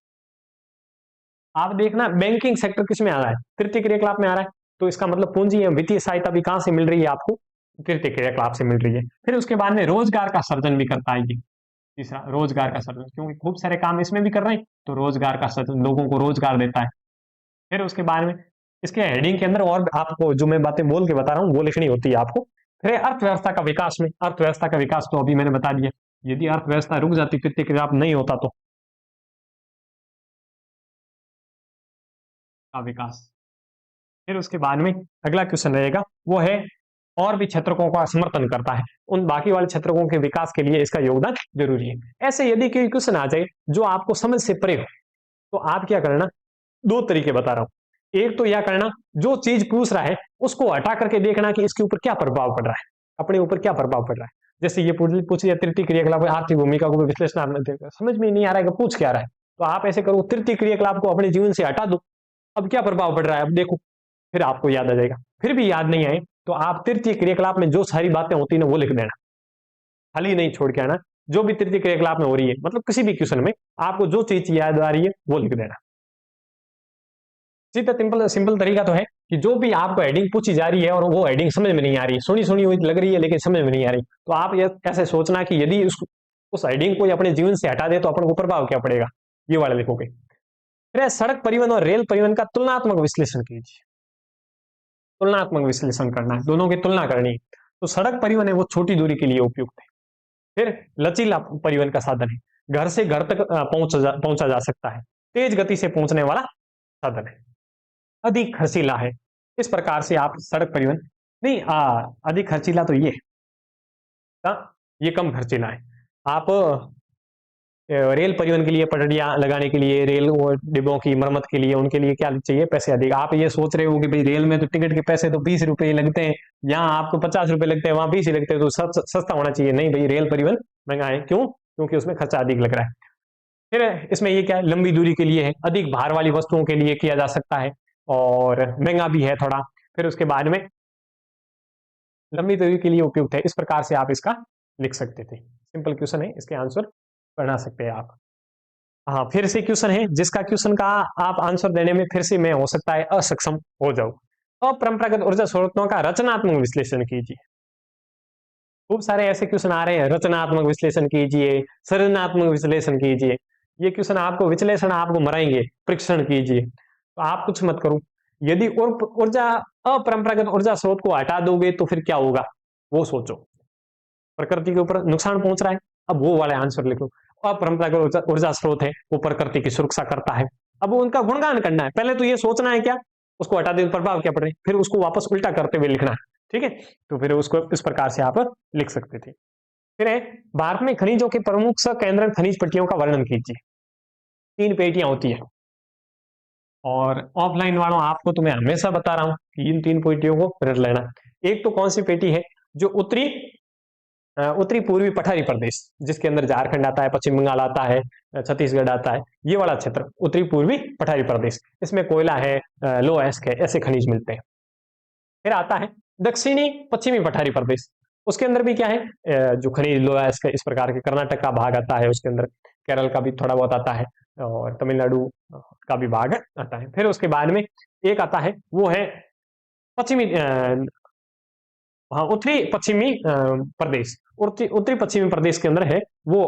आप देखना बैंकिंग सेक्टर किस में आ रहा है? तृतीय क्रियाकलाप में आ रहा है, तो इसका मतलब पूंजी एवं वित्तीय सहायता भी कहां से मिल रही है आपको? तृतीय क्रियाकलाप से मिल रही है। फिर उसके बाद में रोजगार का सर्जन भी करता है ये, तीसरा रोजगार का सर्जन, क्योंकि खूब सारे काम इसमें भी कर रहे हैं, तो रोजगार का सर्जन, लोगों को रोजगार देता है। फिर उसके बाद में इसके हेडिंग के अंदर और आपको जो मैं बातें बोल के बता रहा हूँ वो लिखनी होती है आपको। फिर अर्थव्यवस्था का विकास में, अर्थव्यवस्था का विकास तो अभी मैंने बता दिया, यदि अर्थव्यवस्था रुक जाती, तृतीय क्रियाकलाप नहीं होता तो का विकास। फिर उसके बाद में अगला क्वेश्चन रहेगा वो है, और भी क्षेत्रकों का समर्थन करता है, उन बाकी वाले क्षेत्रकों के विकास के लिए इसका योगदान जरूरी है। ऐसे यदि कोई क्वेश्चन आ जाए जो आपको समझ से परे हो, तो आप क्या करना, दो तरीके बता रहा हूं। एक तो यह करना, जो चीज पूछ रहा है उसको हटा करके देखना कि इसके ऊपर क्या प्रभाव पड़ रहा है, अपने ऊपर क्या प्रभाव पड़ रहा है। जैसे ये पूछ लिया तृतीय क्रियाकलाप आर्थिक भूमिका को विश्लेषण, समझ में नहीं आ रहा है कि पूछ क्या रहा है, तो आप ऐसे करो, तृतीय क्रियाकलाप को अपने जीवन से हटा दो, अब क्या प्रभाव पड़ रहा है अब देखो, फिर आपको याद आ जाएगा। फिर भी याद नहीं आए तो आप तृतीय क्रियाकलाप में जो सारी बातें होती है ना वो लिख देना, खाली नहीं छोड़ के आना। जो भी तृतीय क्रियाकलाप में हो रही है, मतलब किसी भी क्वेश्चन में आपको जो चीज याद आ रही है वो लिख देना। सीधा सिंपल सिंपल तरीका तो है कि जो भी आपको हेडिंग पूछी जा रही है और वो हेडिंग समझ में नहीं आ रही, सुनी सुनी हुई लग रही है लेकिन समझ में नहीं आ रही, तो आप ये ऐसे सोचना कि यदि उस हेडिंग को अपने जीवन से हटा दे तो अपन को प्रभाव क्या पड़ेगा, ये वाला लिखोगे। फिर सड़क परिवहन और रेल परिवहन का तुलनात्मक विश्लेषण कीजिए। तुलनात्मक विश्लेषण करना है, दोनों की तुलना करनी है। तो सड़क परिवहन है वो छोटी दूरी के लिए उपयुक्त है। फिर लचीला परिवहन का साधन है, घर से घर तक पहुंचा जा सकता है, तेज गति से पहुंचने वाला साधन है। अधिक खर्चीला है, इस प्रकार से आप सड़क परिवहन नहीं, अधिक खर्चीला तो ये कम खर्चीला है। आप रेल परिवहन के लिए पटरियां लगाने के लिए, रेल डिब्बों की मरम्मत के लिए, उनके लिए क्या चाहिए? पैसे अधिक। आप ये सोच रहे हो कि भाई रेल में तो टिकट के पैसे तो 20 रुपए लगते हैं, यहाँ आपको 50 रुपए लगते हैं, वहां 20 ही लगते हैं, तो सस्ता होना चाहिए। नहीं भाई, रेल परिवहन महंगा है। क्यों? क्योंकि उसमें खर्चा अधिक लग रहा है। फिर इसमें ये क्या है, लंबी दूरी के लिए है, अधिक भार वाली वस्तुओं के लिए किया जा सकता है, और महंगा भी है थोड़ा। फिर उसके बाद में लंबी दूरी के लिए उपयुक्त है। इस प्रकार से आप इसका लिख सकते थे। सिंपल क्वेश्चन है, इसके आंसर बना सकते हैं आप। हाँ, फिर से क्वेश्चन है जिसका क्वेश्चन का आप आंसर देने में फिर से मैं हो सकता है असक्षम हो जाऊं। अपरंपरागत ऊर्जा स्रोतों का रचनात्मक विश्लेषण कीजिए। खूब सारे ऐसे क्वेश्चन आ रहे हैं, रचनात्मक विश्लेषण कीजिए, सृजनात्मक विश्लेषण कीजिए। ये क्वेश्चन आपको विश्लेषण आपको मराएंगे, परीक्षण कीजिए। तो आप कुछ मत करो। यदि ऊर्जा अपरंपरागत ऊर्जा स्रोत को हटा दोगे तो फिर क्या होगा, वो सोचो। प्रकृति के ऊपर नुकसान पहुंच रहा है, अब वो वाले आंसर लिखो। अपरंपरागत ऊर्जा स्रोत है, वो प्रकृति की सुरक्षा करता है, अब उनका गुणगान करना है। पहले तो ये सोचना है क्या, उसको हटा देने प्रभाव क्या पड़े, फिर उसको वापस उल्टा करते हुए लिखना है। ठीक है, तो फिर उसको इस प्रकार से आप लिख सकते थे। फिर है, भारत में खनिजों के प्रमुख सकेंद्रक खनिज पट्टियों का वर्णन कीजिए। 3 पेटियां होती है, और ऑफलाइन वालों आपको तो मैं हमेशा बता रहा हूं कि इन 3 पेटियों को रट लेना। एक तो कौन सी पेटी है, जो उत्तरी पूर्वी पठारी प्रदेश, जिसके अंदर झारखंड आता है, पश्चिम बंगाल आता है, छत्तीसगढ़ आता है, ये वाला क्षेत्र उत्तरी पूर्वी पठारी प्रदेश। इसमें कोयला है, लो एस्क है, ऐसे खनिज मिलते हैं। फिर आता है दक्षिणी पश्चिमी पठारी प्रदेश, उसके अंदर भी क्या है, जो खनिज लो एस्क इस प्रकार के, कर्नाटक का भाग आता है उसके अंदर, केरल का भी थोड़ा बहुत आता है, और तमिलनाडु का भी भाग आता है। फिर उसके बाद में एक आता है, वो है पश्चिमी, हाँ, उत्तरी पश्चिमी प्रदेश। उत्तरी पश्चिमी प्रदेश के अंदर है वो,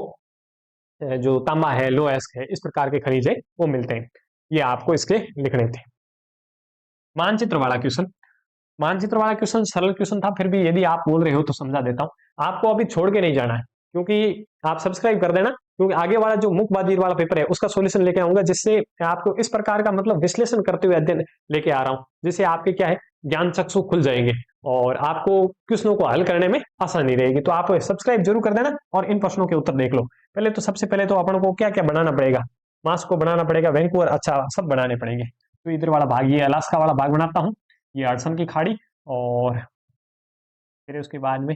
जो तांबा है, लो एस्क है, इस प्रकार के खनिज है, वो मिलते हैं। ये आपको इसके लिखने थे। मानचित्र वाला क्वेश्चन, मानचित्र वाला क्वेश्चन सरल क्वेश्चन था, फिर भी यदि आप बोल रहे हो तो समझा देता हूं। आपको अभी छोड़ के नहीं जाना है, क्योंकि आप सब्सक्राइब कर देना, क्योंकि आगे वाला जो मुक्तबाजी वाला पेपर है उसका सॉल्यूशन लेके आऊंगा, जिससे आपको इस प्रकार का मतलब विश्लेषण करते हुए अध्ययन लेके आ रहा हूं, जिससे आपके क्या है, ज्ञान चक्षु खुल जाएंगे, और आपको क्वेश्चनों को हल करने में आसानी रहेगी। तो आप सब्सक्राइब जरूर कर देना, और इन प्रश्नों के उत्तर देख लो। पहले तो सबसे पहले तो अपन को क्या क्या बनाना पड़ेगा, मास को बनाना पड़ेगा, वैंकूवर, अच्छा, सब बनाने पड़ेंगे। तो इधर वाला भाग, ये अलास्का वाला भाग बनाता हूँ, ये हडसन की खाड़ी, और फिर उसके बाद में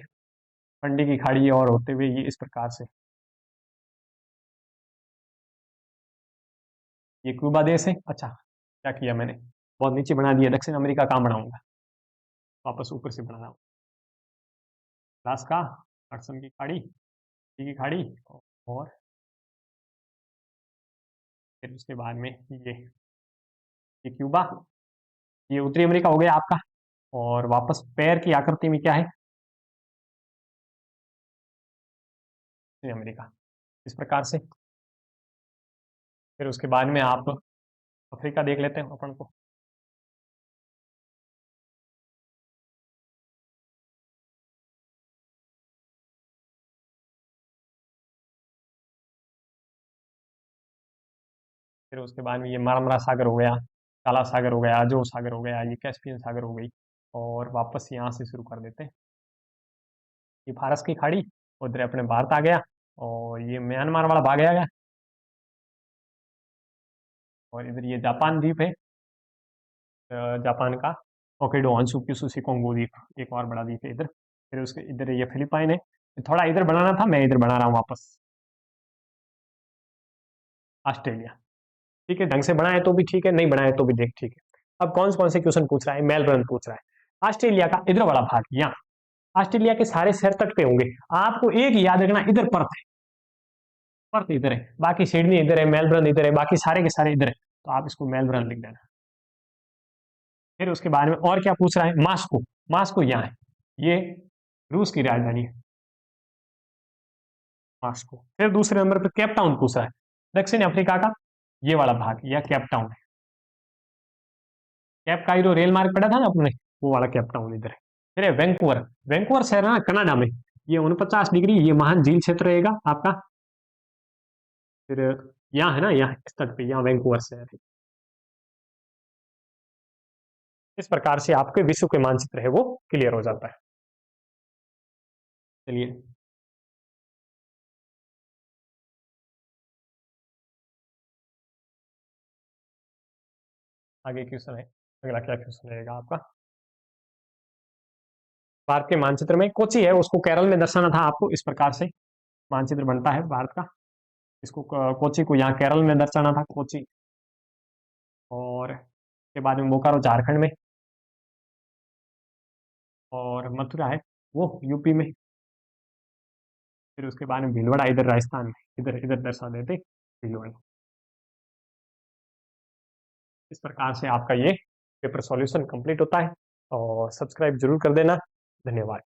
फंडी की खाड़ी, और होते हुए ये इस प्रकार से ये क्यूबा देश है। अच्छा, क्या किया मैंने, बहुत नीचे बना दिया, दक्षिण अमेरिका कहाँ बनाऊंगा, वापस ऊपर से बना रहा हूँ। अलास्का, हडसन की खाड़ी, की खाड़ी, और फिर उसके बाद में ये क्यूबा, ये उत्तरी अमेरिका हो गया आपका, और वापस पैर की आकृति में क्या है, दक्षिण अमेरिका, इस प्रकार से। फिर उसके बाद में आप अफ्रीका देख लेते हैं अपन को। फिर उसके बाद में ये मारमरा सागर हो गया, काला सागर हो गया, अजोर सागर हो गया, ये कैस्पियन सागर हो गई, और वापस यहाँ से शुरू कर देते हैं। ये फारस की खाड़ी, उधर अपने भारत आ गया, और ये म्यांमार वाला भाग आ गया, और इधर ये जापान द्वीप है, जापान का ओकिडो हंसू क्यूसू सिकोंगू द्वीप, एक और बड़ा द्वीप है इधर। फिर उसके इधर ये फिलीपाइन है, थोड़ा इधर बनाना था, मैं इधर बना रहा हूँ वापस, ऑस्ट्रेलिया। ठीक है, ढंग से बनाए तो भी ठीक है, नहीं बनाए तो भी देख ठीक है। अब कौन से क्वेश्चन पूछ रहा है, मेलबर्न पूछ रहा है, ऑस्ट्रेलिया का इधर वाला भाग, यहाँ ऑस्ट्रेलिया के सारे शहर तट पे होंगे। आपको एक याद रखना, इधर पर्थ है, पर्थ इधर है, बाकी सिडनी इधर है, मेलबर्न इधर है, बाकी सारे के सारे इधर है, तो आप इसको मेलबर्न लिख देना। फिर उसके बारे में और क्या पूछ रहा है, मास्को, मास्को यहाँ है, ये रूस की राजधानी है, मास्को। फिर दूसरे नंबर पर केप टाउन पूछ रहा है, दक्षिण अफ्रीका का ये वाला भाग, या केप टाउन है, कैप काइरो रेल मार्ग पड़ा था ना अपने, वो वाला केप टाउन इधर है। फिर है वैंकूवर, वैंकूवर शहर है ना कनाडा में, ये 49 डिग्री, ये महान झील क्षेत्र रहेगा आपका। फिर यहाँ है ना, यहाँ इस तट पे, यहाँ वैंकूवर शहर है। इस प्रकार से आपके विश्व के मानचित्र है वो क्लियर हो जाता है। चलिए। आगे क्वेश्चन है, अगला क्या क्वेश्चन रहेगा आपका? भारत के मानचित्र में कोची है उसको केरल में दर्शाना था आपको, इस प्रकार से मानचित्र बनता है भारत का। इसको कोची को यहाँ केरल में दर्शाना था, कोची। और के बाद में बोकारो झारखंड में, और मथुरा है वो यूपी में। फिर उसके बाद में भीलवाड़ा इधर राजस्थान में, इधर इधर दर्शा देते भीलवाड़ा। इस प्रकार से आपका ये पेपर सॉल्यूशन कंप्लीट होता है, और सब्सक्राइब जरूर कर देना। धन्यवाद।